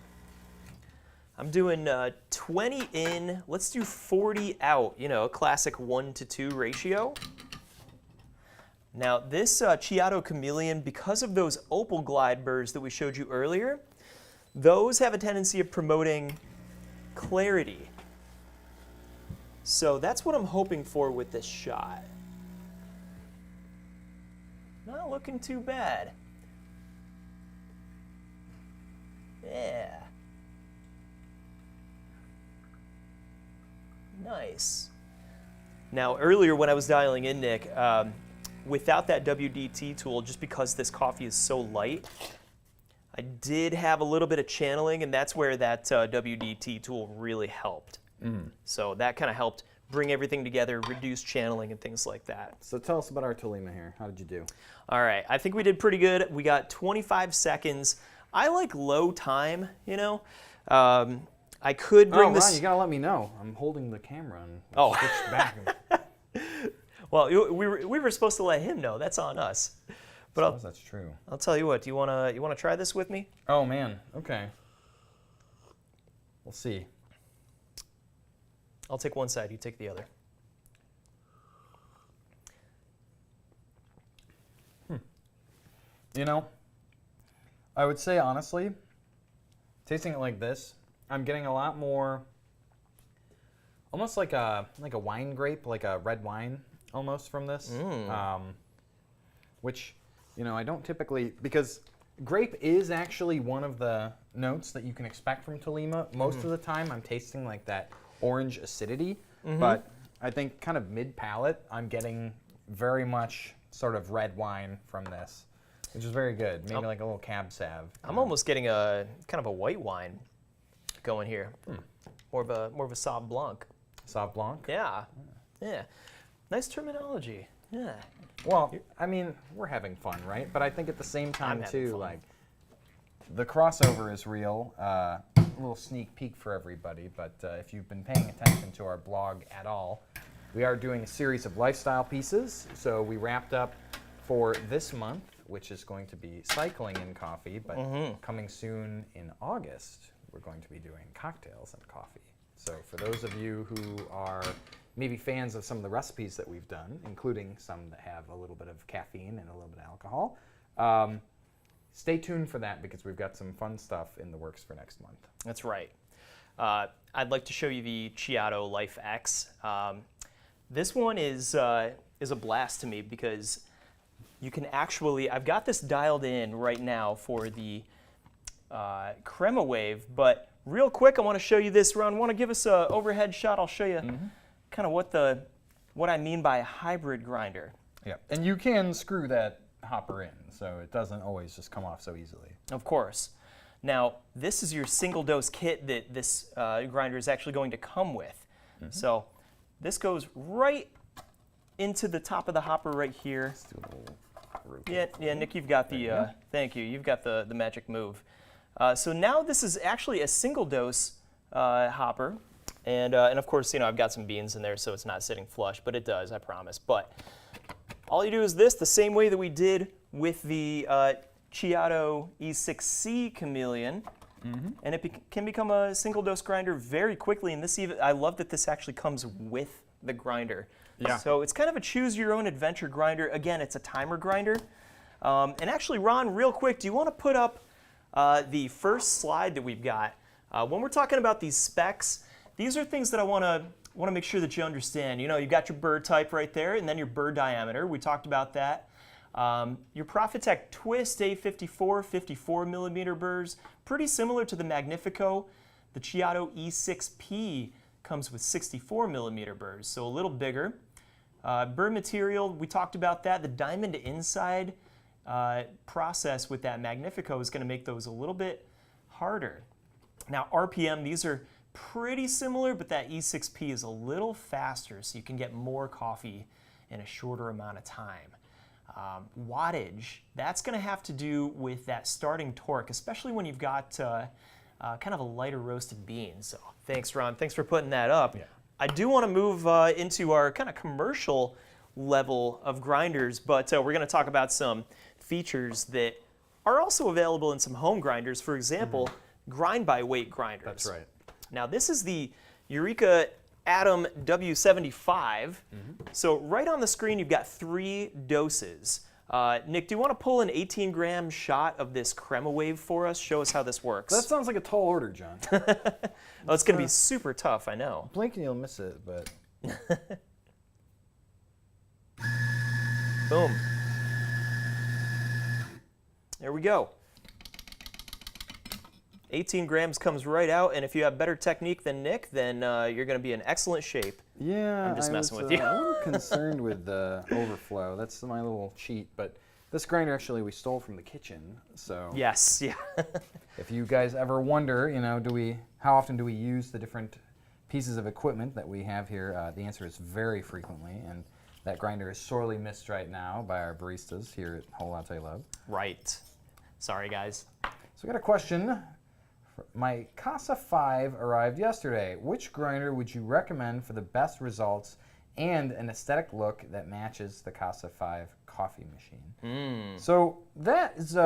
I'm doing 20 in, let's do 40 out, you know, a classic 1-to-2 ratio. Now this Ceado Chameleon, because of those opal glide burrs that we showed you earlier, those have a tendency of promoting clarity. So that's what I'm hoping for with this shot. Not looking too bad. Yeah. Nice. Now earlier when I was dialing in, Nick, without that WDT tool, just because this coffee is so light, I did have a little bit of channeling, and that's where that WDT tool really helped. So that kind of helped bring everything together, reduce channeling and things like that. So tell us about our Tolima here. How did you do? All right, I think we did pretty good. We got 25 seconds. I like low time, you know. I could bring this. Ron, you gotta let me know. I'm holding the camera and Oh. switched back. Well, we were supposed to let him know. That's on us. But That's true. I'll tell you what. Do you wanna try this with me? Oh man. Okay. We'll see. I'll take one side. You take the other. You know, I would say honestly, tasting it like this, I'm getting a lot more, almost like a wine grape, like a red wine almost from this, which, you know, I don't typically, because grape is actually one of the notes that you can expect from Tolima. Most of the time I'm tasting like that orange acidity, but I think kind of mid-palate, I'm getting very much sort of red wine from this, which is very good. Maybe like a little cab sav. I'm almost getting a kind of a white wine going here. More of a Sauv Blanc. Sauv Blanc? Yeah. Yeah. Nice terminology. Yeah. Well, I mean, we're having fun, right? But I think at the same time, I'm having too, fun. like, the crossover is real. A little sneak peek for everybody, but if you've been paying attention to our blog at all, we are doing a series of lifestyle pieces. So we wrapped up for this month, which is going to be cycling in coffee, but coming soon in August, we're going to be doing cocktails and coffee. So for those of you who are maybe fans of some of the recipes that we've done, including some that have a little bit of caffeine and a little bit of alcohol, stay tuned for that because we've got some fun stuff in the works for next month. That's right. I'd like to show you the Ceado Life X. This one is a blast to me because you can actually, I've got this dialed in right now for the Crema Wave, but real quick, I want to show you this. Ron, want to give us an overhead shot? I'll show you kind of what I mean by a hybrid grinder. Yeah, and you can screw that hopper in, so it doesn't always just come off so easily. Of course. Now, this is your single dose kit that this grinder is actually going to come with. So this goes right into the top of the hopper right here. Let's do a little rotate. Yeah, Nick, you've got the, thank you, you've got the magic move. So now this is actually a single dose hopper. And of course, you know, I've got some beans in there, so it's not sitting flush, but it does, I promise. But all you do is this, the same way that we did with the Ceado E6C Chameleon, and it can become a single dose grinder very quickly. And this even, I love that this actually comes with the grinder. Yeah. So it's kind of a choose your own adventure grinder. Again, it's a timer grinder. And actually, Ron, real quick, do you want to put up the first slide that we've got? When we're talking about these specs, these are things that I want to make sure that you understand. You know, you've got your burr type right there, and then your burr diameter. We talked about that. Your Profitec Twist A54, 54 millimeter burrs, pretty similar to the Magnifico. The Ceado E6P comes with 64 millimeter burrs, so a little bigger. Burr material, we talked about that. The diamond inside process with that Magnifico is going to make those a little bit harder. Now RPM, these are pretty similar, but that E6P is a little faster, so you can get more coffee in a shorter amount of time. Wattage, that's going to have to do with that starting torque, especially when you've got kind of a lighter roasted bean. So thanks, Ron. Thanks for putting that up. Yeah. I do want to move into our kind of commercial level of grinders, but we're going to talk about some features that are also available in some home grinders. For example, grind by weight grinders. That's right. Now this is the Eureka Atom W75. So right on the screen you've got 3 doses. Nick, do you want to pull an 18-gram shot of this crema wave for us? Show us how this works. That sounds like a tall order, John. Oh, it's going to be super tough, I know. Blink and you'll miss it, but... Boom. There we go. 18 grams comes right out, and if you have better technique than Nick, then you're going to be in excellent shape. Yeah, I'm just messing with you. a little concerned with the overflow. That's my little cheat, but this grinder actually we stole from the kitchen, so... Yes, yeah. If you guys ever wonder, you know, how often do we use the different pieces of equipment that we have here, the answer is very frequently, and that grinder is sorely missed right now by our baristas here at Whole Latte Lab. Right. Sorry, guys. So we got a question. My Casa 5 arrived yesterday. Which grinder would you recommend for the best results and an aesthetic look that matches the Casa 5 coffee machine? So that is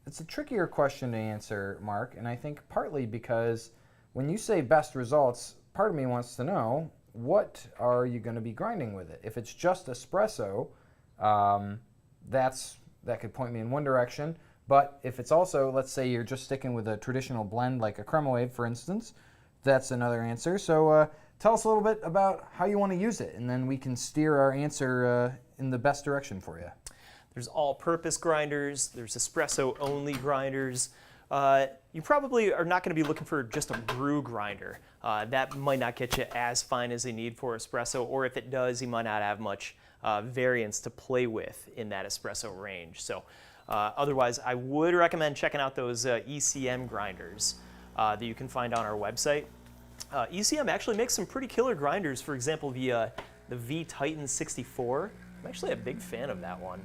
it's a trickier question to answer, Mark, and I think partly because when you say best results, part of me wants to know, what are you going to be grinding with it? If it's just espresso, that could point me in one direction. But if it's also, let's say you're just sticking with a traditional blend like a crema wave, for instance, that's another answer. So tell us a little bit about how you want to use it, and then we can steer our answer in the best direction for you. There's all-purpose grinders. There's espresso-only grinders. You probably are not going to be looking for just a brew grinder. That might not get you as fine as you need for espresso, or if it does, you might not have much variance to play with in that espresso range. So otherwise, I would recommend checking out those ECM grinders that you can find on our website. ECM actually makes some pretty killer grinders. For example, the V-Titan 64. I'm actually a big fan of that one.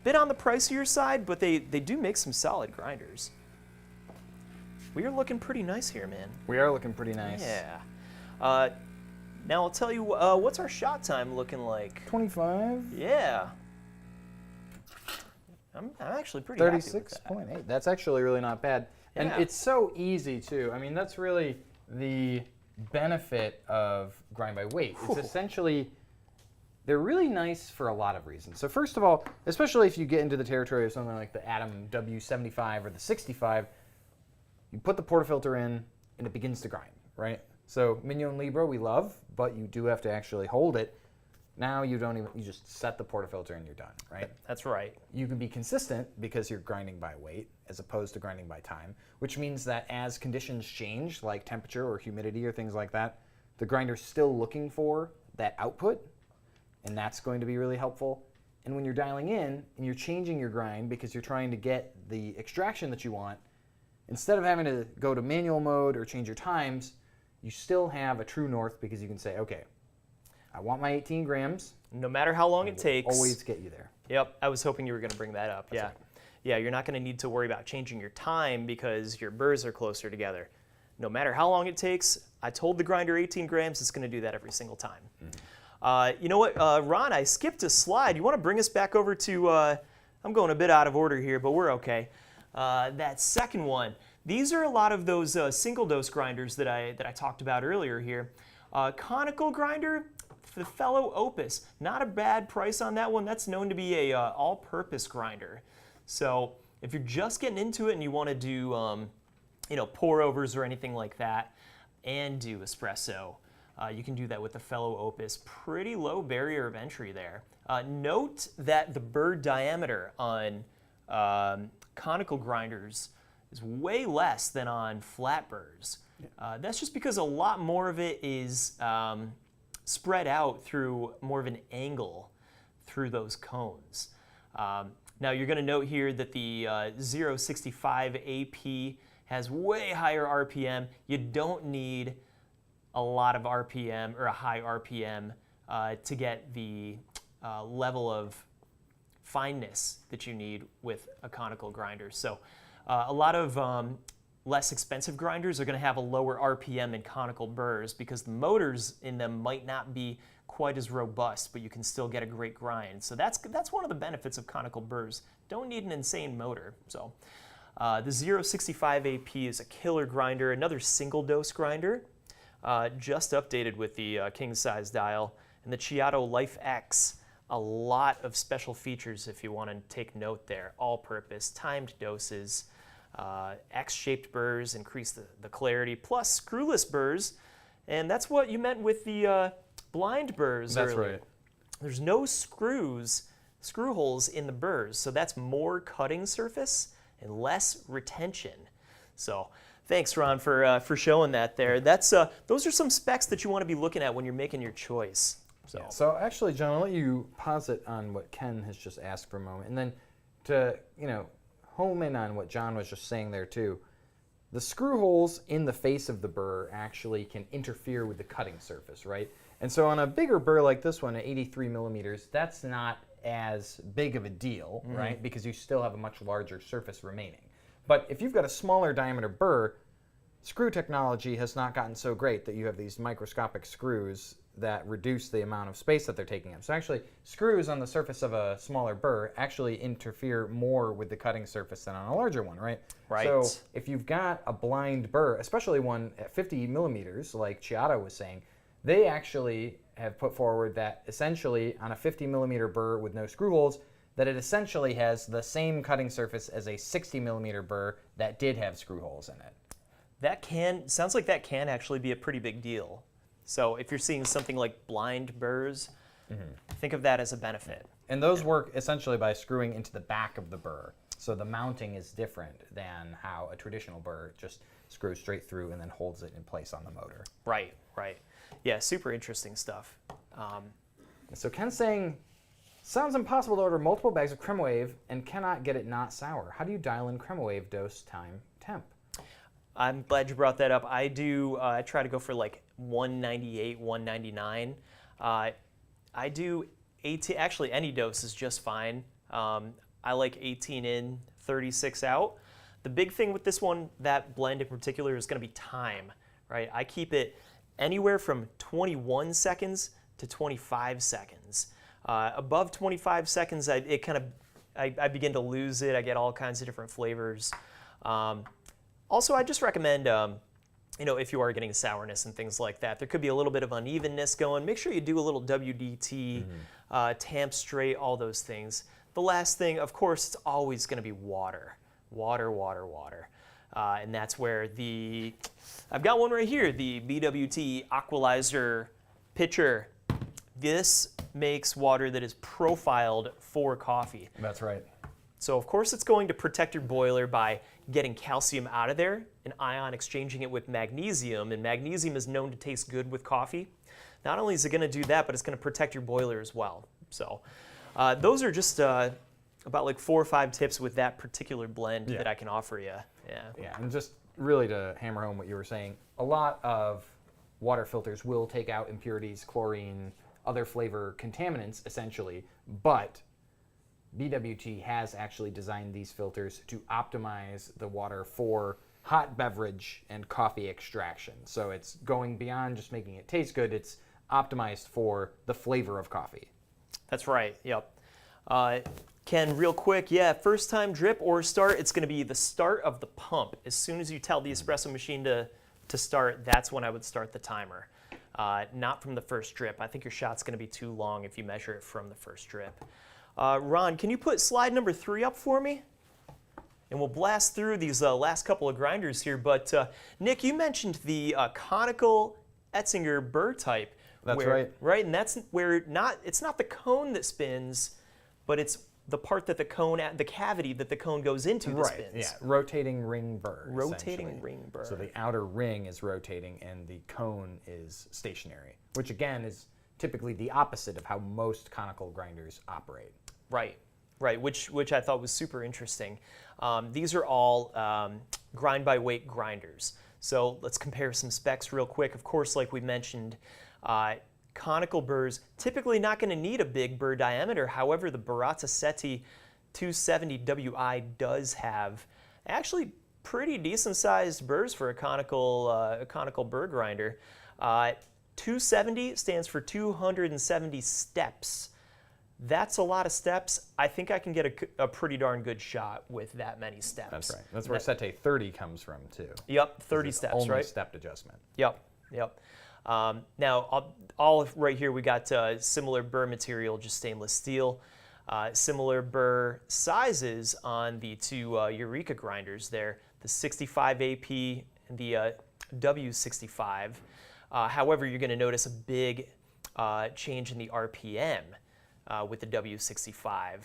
Bit on the pricier side, but they do make some solid grinders. We are looking pretty nice here, man. We are looking pretty nice. Yeah. Now I'll tell you, what's our shot time looking like? 25? Yeah. I'm actually pretty happy with that. 36.8. That's actually really not bad. And Yeah. it's so easy, too. I mean, that's really the benefit of grind by weight. It's essentially, they're really nice for a lot of reasons. So first of all, especially if you get into the territory of something like the Atom W75 or the 65, you put the portafilter in and it begins to grind, right? So Mignon Libra we love, but you do have to actually hold it. Now you just set the portafilter and you're done, right? That's right. You can be consistent because you're grinding by weight as opposed to grinding by time, which means that as conditions change, like temperature or humidity or things like that, the grinder's still looking for that output, and that's going to be really helpful. And when you're dialing in and you're changing your grind because you're trying to get the extraction that you want, instead of having to go to manual mode or change your times, you still have a true north because you can say, okay, I want my 18 grams. No matter how long it takes. Always get you there. Yep, I was hoping you were going to bring that up. That's yeah. right. Yeah, you're not going to need to worry about changing your time because your burrs are closer together. No matter how long it takes, I told the grinder 18 grams, it's going to do that every single time. You know what, Ron, I skipped a slide. You want to bring us back over to, I'm going a bit out of order here, but we're okay. That second one. These are a lot of those single dose grinders that I talked about earlier here. Conical grinder, the fellow Opus. Not a bad price on that one. That's known to be a all-purpose grinder. So if you're just getting into it and you want to do pour overs or anything like that and do espresso, you can do that with the fellow Opus. Pretty low barrier of entry there. Note that the burr diameter on conical grinders is way less than on flat burrs. That's just because a lot more of it is spread out through more of an angle through those cones. Now you're going to note here that the 065 AP has way higher RPM. You don't need a lot of RPM or a high RPM to get the level of fineness that you need with a conical grinder. So a lot of less expensive grinders are going to have a lower RPM than conical burrs because the motors in them might not be quite as robust, but you can still get a great grind. So that's one of the benefits of conical burrs. Don't need an insane motor. So the 065 AP is a killer grinder, another single dose grinder, just updated with the king size dial, and the Ceado Life X. A lot of special features if you want to take note there. All-purpose, timed doses, X-shaped burrs, increase the clarity, plus screwless burrs, and that's what you meant with the blind burrs That's earlier. right. There's no screw holes in the burrs, so that's more cutting surface and less retention. So thanks, Ron, for showing that there. That's those are some specs that you want to be looking at when you're making your choice. So, So actually, John, I'll let you posit on what Ken has just asked for a moment, and then to home in on what John was just saying there too. The screw holes in the face of the burr actually can interfere with the cutting surface, right? And so on a bigger burr like this one at 83 millimeters, that's not as big of a deal, right? Because you still have a much larger surface remaining. But if you've got a smaller diameter burr, screw technology has not gotten so great that you have these microscopic screws that reduce the amount of space that they're taking up. So actually, screws on the surface of a smaller burr actually interfere more with the cutting surface than on a larger one, right? Right. So if you've got a blind burr, especially one at 50 millimeters, like Chiato was saying, they actually have put forward that essentially on a 50 millimeter burr with no screw holes, that it essentially has the same cutting surface as a 60 millimeter burr that did have screw holes in it. Sounds like that can actually be a pretty big deal. So if you're seeing something like blind burrs, think of that as a benefit. And those work essentially by screwing into the back of the burr. So the mounting is different than how a traditional burr just screws straight through and then holds it in place on the motor. Right, right. Yeah, super interesting stuff. So Ken's saying, sounds impossible to order multiple bags of Crema Wave and cannot get it not sour. How do you dial in Crema Wave dose, time, temp? I'm glad you brought that up. I try to go for like 198, 199. I do 18, actually any dose is just fine. I like 18 in, 36 out. The big thing with this one, that blend in particular, is going to be time, right? I keep it anywhere from 21 seconds to 25 seconds. Above 25 seconds, I begin to lose it. I get all kinds of different flavors. Also, I just recommend, if you are getting sourness and things like that, there could be a little bit of unevenness going. Make sure you do a little WDT, tamp straight, all those things. The last thing, of course, it's always going to be water. Water, water, water. And that's where I've got one right here, the BWT Aqualizer Pitcher. This makes water that is profiled for coffee. That's right. So of course it's going to protect your boiler by getting calcium out of there and ion exchanging it with magnesium, and magnesium is known to taste good with coffee. Not only is it going to do that, but it's going to protect your boiler as well. So those are just about like 4 or 5 tips with that particular blend that I can offer you. Yeah, and just really to hammer home what you were saying, a lot of water filters will take out impurities, chlorine, other flavor contaminants essentially, but BWT has actually designed these filters to optimize the water for hot beverage and coffee extraction. So it's going beyond just making it taste good, it's optimized for the flavor of coffee. That's right, yep. Ken, real quick, first time drip or start, it's going to be the start of the pump. As soon as you tell the espresso machine to start, that's when I would start the timer. Not from the first drip. I think your shot's going to be too long if you measure it from the first drip. Ron, can you put slide number 3 up for me? And we'll blast through these last couple of grinders here. But Nick, you mentioned the conical Etzinger burr type. That's right. Right, and that's where it's not the cone that spins, but it's the part that the cavity that the cone goes into that spins. Yeah, rotating ring burr. Rotating ring burr. So the outer ring is rotating and the cone is stationary, which again is typically the opposite of how most conical grinders operate. Right. Right, which I thought was super interesting. These are all grind by weight grinders. So let's compare some specs real quick. Of course, like we mentioned, conical burrs typically not going to need a big burr diameter. However, the Baratza 270 WI does have actually pretty decent sized burrs for a conical burr grinder. 270 stands for 270 steps. That's a lot of steps. I think I can get a pretty darn good shot with that many steps. That's right. That's where Sete 30 comes from, too. Yep, 30 steps, only right? Stepped adjustment. Yep. Now, all right here, we got similar burr material, just stainless steel. Similar burr sizes on the two Eureka grinders there, the 65 AP and the W65. However, you're going to notice a big change in the RPM with the W65.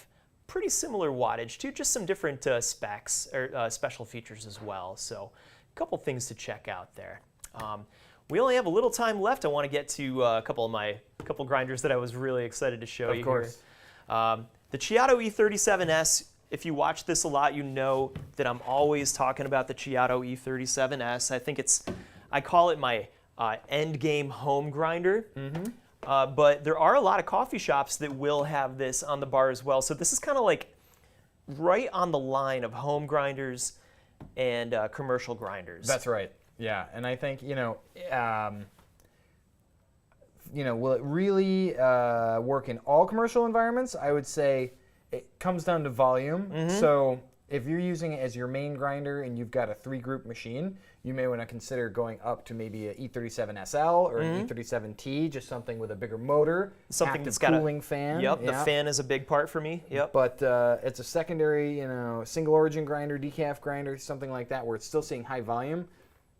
Pretty similar wattage too, just some different specs or special features as well. So a couple things to check out there. We only have a little time left. I want to get to a couple grinders that I was really excited to show you. Of course. Here. The Chiato E37S, if you watch this a lot, you know that I'm always talking about the Chiato E37S. I call it my end game home grinder. But there are a lot of coffee shops that will have this on the bar as well. So this is kind of like right on the line of home grinders and commercial grinders. That's right. Yeah, and I think will it really work in all commercial environments? I would say it comes down to volume. So if you're using it as your main grinder and you've got a 3-group machine, you may want to consider going up to maybe an E37SL or an E37T, just something with a bigger motor, something that's got got cooling fan. Yep, the fan is a big part for me. Yep. But it's a secondary, single origin grinder, decaf grinder, something like that, where it's still seeing high volume.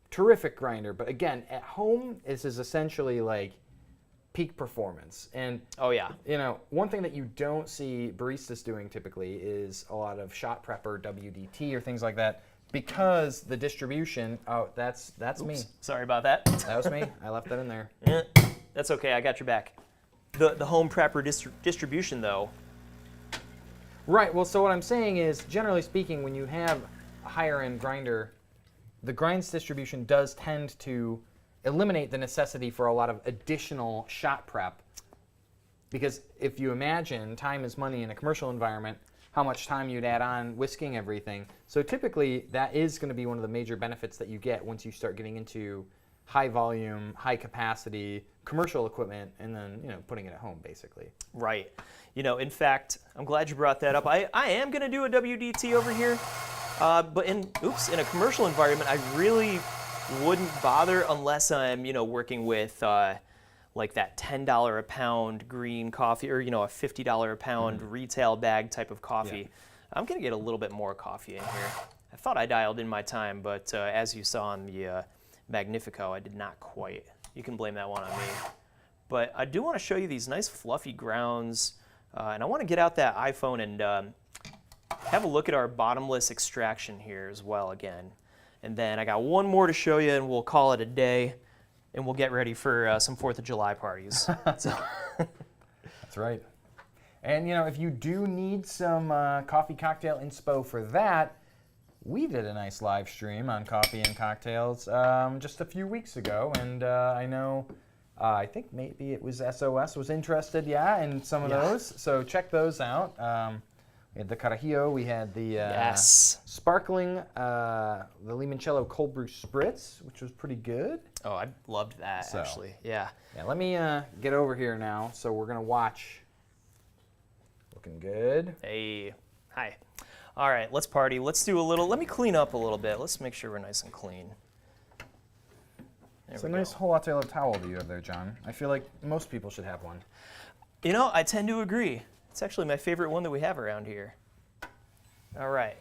Terrific grinder, but again, at home, this is essentially like peak performance. And oh yeah, one thing that you don't see baristas doing typically is a lot of shot prepper, WDT, or things like that, because the distribution. Oh, that's me. Sorry about that. That was me. I left that in there. That's okay. I got your back. The home prepper distribution though. Right. Well, so what I'm saying is, generally speaking, when you have a higher end grinder, the grinds distribution does tend to eliminate the necessity for a lot of additional shot prep. Because if you imagine time is money in a commercial environment, how much time you'd add on whisking everything. So typically that is going to be one of the major benefits that you get once you start getting into high volume, high capacity commercial equipment and then putting it at home basically. Right. In fact, I'm glad you brought that up. I am going to do a WDT over here. But in a commercial environment, I really wouldn't bother unless I'm, working with like that $10 a pound green coffee or, a $50 a pound retail bag type of coffee. Yeah. I'm going to get a little bit more coffee in here. I thought I dialed in my time, but as you saw on the Magnifico, I did not quite. You can blame that one on me. But I do want to show you these nice fluffy grounds, and I want to get out that iPhone and have a look at our bottomless extraction here as well again. And then I got one more to show you and we'll call it a day and we'll get ready for some 4th of July parties. That's right. And if you do need some coffee cocktail inspo for that, we did a nice live stream on coffee and cocktails just a few weeks ago. And I know, I think maybe it was SOS was interested, in some of those. So check those out. We had the Carajillo, we had the sparkling, the Limoncello cold brew spritz, which was pretty good. Oh, I loved that, actually. Yeah. Yeah, let me get over here now. So we're going to watch. Looking good. Hey. Hi. All right, let's party. Let's do let me clean up a little bit. Let's make sure we're nice and clean. It's a nice whole latte towel that you have there, John. I feel like most people should have one. I tend to agree. It's actually my favorite one that we have around here. All right.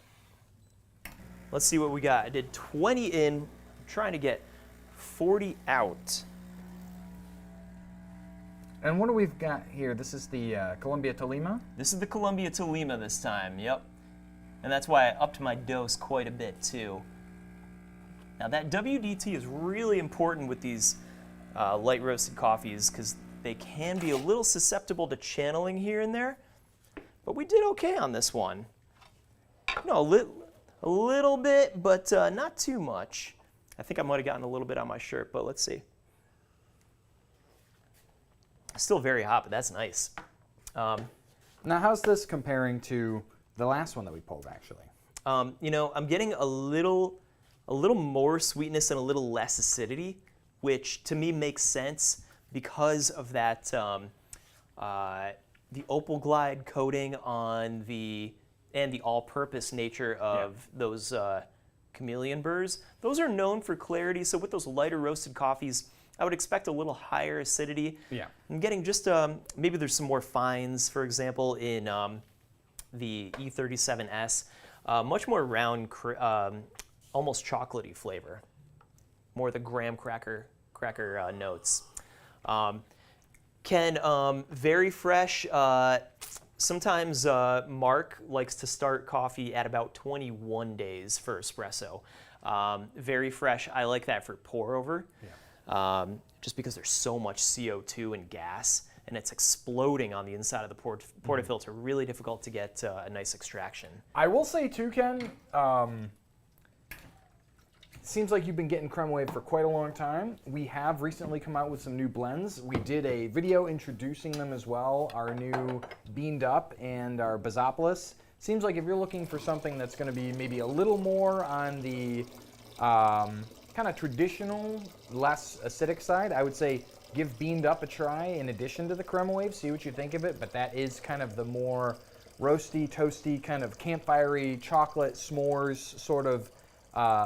Let's see what we got. I did 20 in. I'm trying to get 40 out. And what do we've got here? This is the Colombia Tolima? This is the Colombia Tolima this time, yep. And that's why I upped my dose quite a bit too. Now that WDT is really important with these light roasted coffees because they can be a little susceptible to channeling here and there. but we did okay on this one. No, a little bit, but not too much. I think I might have gotten a little bit on my shirt, but let's see. Still very hot, but that's nice. Now, how's this comparing to the last one that we pulled, actually? You know, I'm getting a little more sweetness and a little less acidity, which to me makes sense because of that the Opal Glide coating on the all-purpose nature of those Chameleon burrs. Those are known for clarity, so with those lighter roasted coffees, I would expect a little higher acidity. Yeah. I'm getting just, maybe there's some more fines, for example, in the E37S. Much more round, almost chocolatey flavor. More the graham cracker notes. Very fresh. Sometimes Mark likes to start coffee at about 21 days for espresso. Very fresh. I like that for pour over. Yeah. Just because there's so much CO2 and gas, and it's exploding on the inside of the portafilter. Really difficult to get a nice extraction. I will say too, Ken, seems like you've been getting creme wave for quite a long time. We have recently come out with some new blends. We did a video introducing them as well, our new Beaned Up and our Bottomless. Seems like if you're looking for something that's going to be maybe a little more on the kind of traditional, less acidic side, I would say give Beaned Up a try in addition to the creme wave, see what you think of it, but that is kind of the more roasty, toasty, kind of campfirey, chocolate, s'mores sort of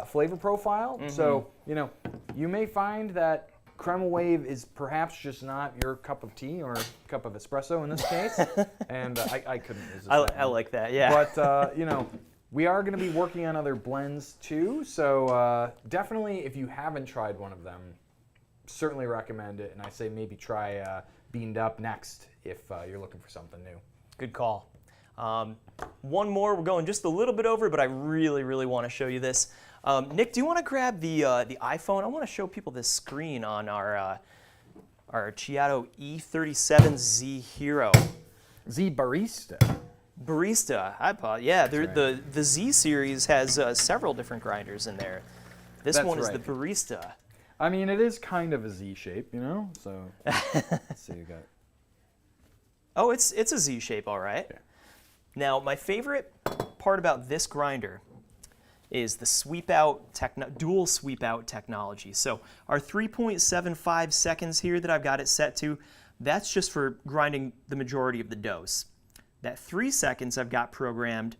flavor profile. Mm-hmm. So, you know, you may find that creme wave is perhaps just not your cup of tea or cup of espresso in this case, and I couldn't resist that. I like that, yeah. But, you know, we are going to be working on other blends too, so definitely if you haven't tried one of them, certainly recommend it, and I say maybe try Beaned Up next if you're looking for something new. Good call. One more, we're going just a little bit over, but I really, really want to show you this. Nick, do you want to grab the iPhone? I want to show people this screen on our Chiato E6C Hero. Z Barista. Barista, yeah. Right. The Z series has several different grinders in there. This That's one is right. the Barista. I mean, it is kind of a Z shape, you know? So, let's see, you got... Oh, it's a Z shape, all right. Yeah. Now, my favorite part about this grinder is the sweep out dual sweep out technology. So our 3.75 seconds here that I've got it set to, that's just for grinding the majority of the dose. That 3 seconds I've got programmed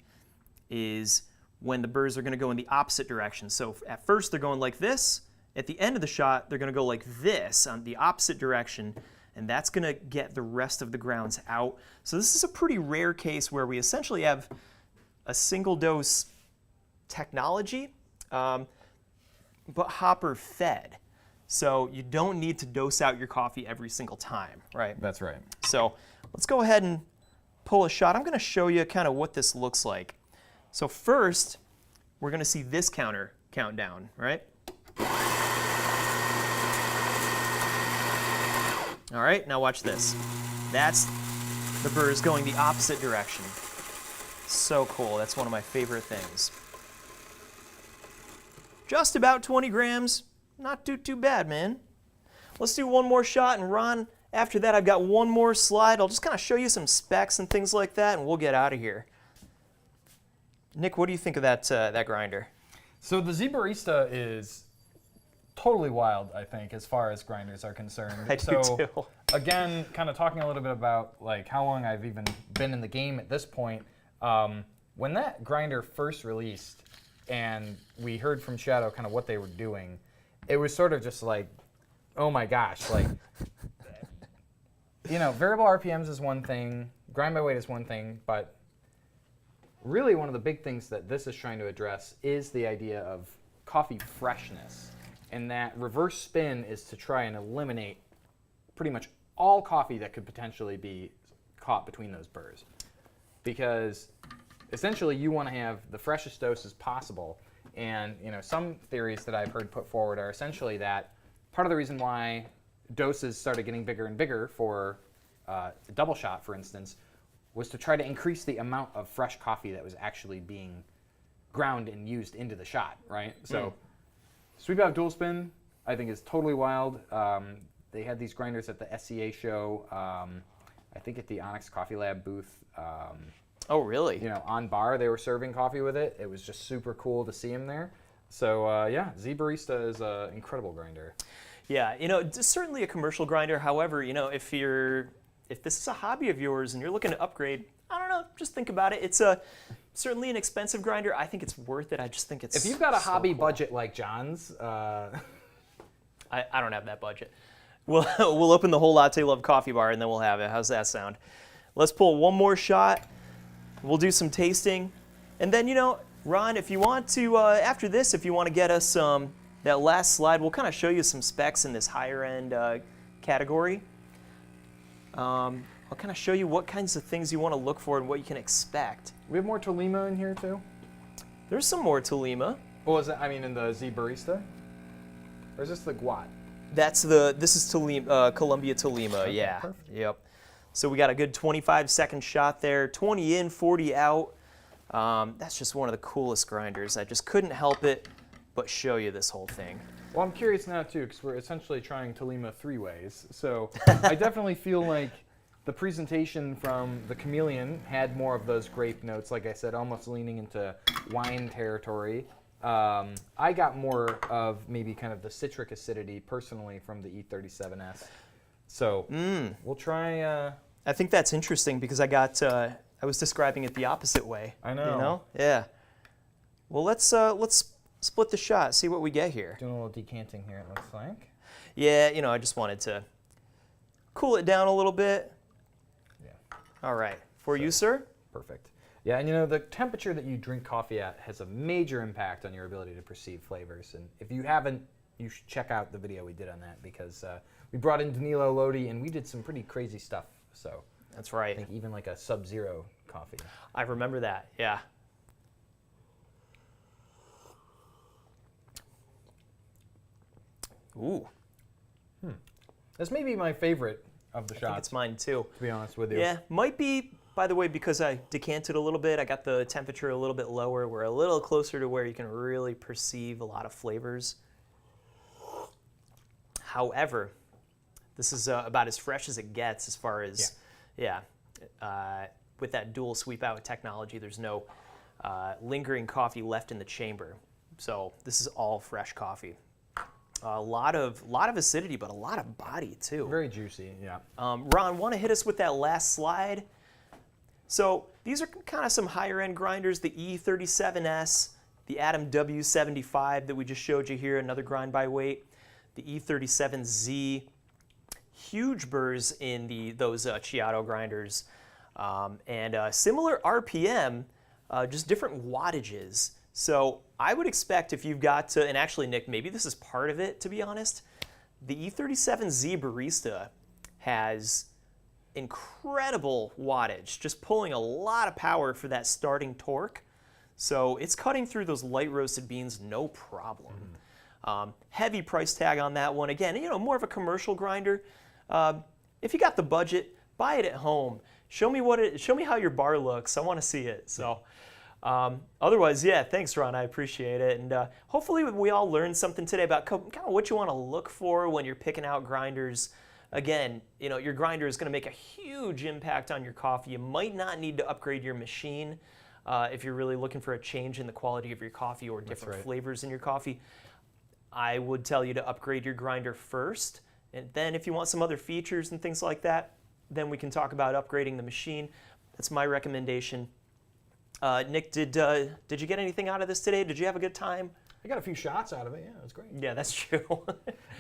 is when the burrs are going to go in the opposite direction. So at first they're going like this. At the end of the shot, they're going to go like this on the opposite direction, and that's going to get the rest of the grounds out. So this is a pretty rare case where we essentially have a single dose technology, but hopper fed. So you don't need to dose out your coffee every single time, right? That's right. So let's go ahead and pull a shot. I'm going to show you kind of what this looks like. So first, we're going to see this counter count down, right? All right, now watch this. That's the burrs going the opposite direction. So cool. That's one of my favorite things. Just about 20 grams. Not too bad, man. Let's do one more shot, and Ron, after that I've got one more slide. I'll just kind of show you some specs and things like that, and we'll get out of here. Nick, what do you think of that grinder? So the Z Barista is totally wild, I think, as far as grinders are concerned. I do too. Again, kind of talking a little bit about like how long I've even been in the game at this point. When that grinder first released and we heard from Chiato kind of what they were doing, it was sort of just like, oh my gosh, like, you know, variable RPMs is one thing, grind by weight is one thing, but really one of the big things that this is trying to address is the idea of coffee freshness. And that reverse spin is to try and eliminate pretty much all coffee that could potentially be caught between those burrs. Because essentially you want to have the freshest doses possible. And you know, some theories that I've heard put forward are essentially that part of the reason why doses started getting bigger and bigger for double shot, for instance, was to try to increase the amount of fresh coffee that was actually being ground and used into the shot, right? So sweep out dual spin, I think, is totally wild. They had these grinders at the SCA show, I think at the Onyx Coffee Lab booth. Oh, really? You know, on bar, they were serving coffee with it. It was just super cool to see him there. So yeah, Z Barista is an incredible grinder. Yeah, you know, it's certainly a commercial grinder. However, you know, if this is a hobby of yours and you're looking to upgrade, I don't know, just think about it. It's certainly an expensive grinder. I think it's worth it. I just think it's If you've got a so hobby cool. budget like John's, I don't have that budget. We'll open the whole Latte Love coffee bar and then we'll have it. How's that sound? Let's pull one more shot. We'll do some tasting. And then, you know, Ron, if you want to, after this, if you want to get us that last slide, we'll kind of show you some specs in this higher end category. I'll kind of show you what kinds of things you want to look for and what you can expect. we have more Tolima in here too. There's some more Tolima. What was it? I mean, in the Z Barista? Or is this the Guat? This is Tolima, Columbia Tolima, Okay, yeah. perfect. Yep. So we got a good 25-second shot there, 20 in, 40 out. That's just one of the coolest grinders. I just couldn't help it but show you this whole thing. Well, I'm curious now too, because we're essentially trying Tolima 3 ways. So I definitely feel like the presentation from the Chameleon had more of those grape notes, like I said, almost leaning into wine territory. I got more of maybe kind of the citric acidity personally from the E37S. So we'll try. I think that's interesting because I was describing it the opposite way. I know. You know? Yeah. Well, let's split the shot, see what we get here. Doing a little decanting here, it looks like. Yeah, you know, I just wanted to cool it down a little bit. Yeah. All right. For you, sir? Perfect. Yeah, and you know, the temperature that you drink coffee at has a major impact on your ability to perceive flavors. And if you haven't, you should check out the video we did on that because we brought in Danilo Lodi and we did some pretty crazy stuff. So That's I right. think even like a Sub-Zero coffee. I remember that, yeah. Ooh, This may be my favorite of the I think shots, it's mine too. to be honest with you. Yeah, might be, by the way, because I decanted a little bit, I got the temperature a little bit lower. We're a little closer to where you can really perceive a lot of flavors. However, this is about as fresh as it gets as far as, with that dual sweep out technology, there's no lingering coffee left in the chamber. So this is all fresh coffee. A lot of acidity, but a lot of body too. Very juicy, yeah. Ron, want to hit us with that last slide? So these are kind of some higher end grinders, the E37S, the Atom W75 that we just showed you here, another grind by weight, the E37Z, huge burrs in those Chiato grinders, and similar RPM, just different wattages. So I would expect if you've got to, and actually Nick, maybe this is part of it to be honest, the E37Z Barista has incredible wattage, just pulling a lot of power for that starting torque. So it's cutting through those light roasted beans no problem. Heavy price tag on that one. Again, you know, more of a commercial grinder. If you got the budget, buy it at home. Show me how your bar looks. I want to see it. So otherwise, yeah, thanks, Ron. I appreciate it. And hopefully we all learned something today about kind of what you want to look for when you're picking out grinders. Again, you know, your grinder is going to make a huge impact on your coffee. You might not need to upgrade your machine if you're really looking for a change in the quality of your coffee or different flavors in your coffee. I would tell you to upgrade your grinder first, and then if you want some other features and things like that, then we can talk about upgrading the machine. That's my recommendation. Nick, did you get anything out of this today? Did you have a good time? I got a few shots out of it, yeah, it was great. Yeah, that's true.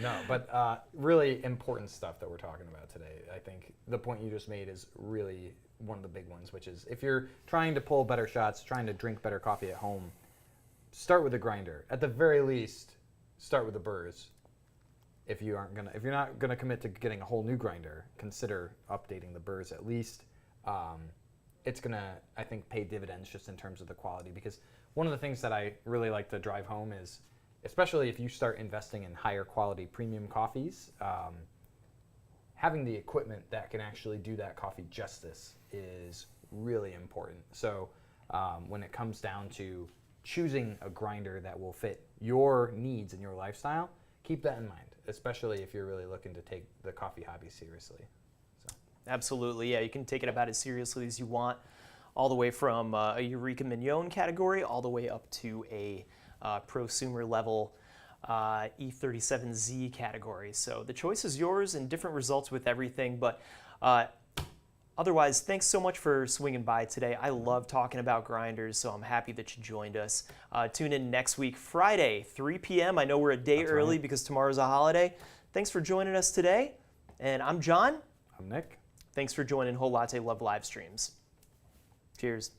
No, but really important stuff that we're talking about today. I think the point you just made is really one of the big ones, which is if you're trying to pull better shots, trying to drink better coffee at home, start with a grinder. At the very least, start with the burrs. If you're not gonna commit to getting a whole new grinder, consider updating the burrs at least. It's gonna, I think, pay dividends just in terms of the quality, because one of the things that I really like to drive home is, especially if you start investing in higher quality premium coffees, having the equipment that can actually do that coffee justice is really important. So when it comes down to choosing a grinder that will fit your needs and your lifestyle, keep that in mind, especially if you're really looking to take the coffee hobby seriously. Absolutely, yeah. You can take it about as seriously as you want, all the way from a Eureka Mignon category all the way up to a prosumer level E37Z category. So the choice is yours, and different results with everything. But otherwise, thanks so much for swinging by today. I love talking about grinders, so I'm happy that you joined us. Tune in next week, Friday, 3 p.m. I know we're a day early because tomorrow's a holiday. Thanks for joining us today. And I'm John. I'm Nick. Thanks for joining Whole Latte Love live streams. Cheers.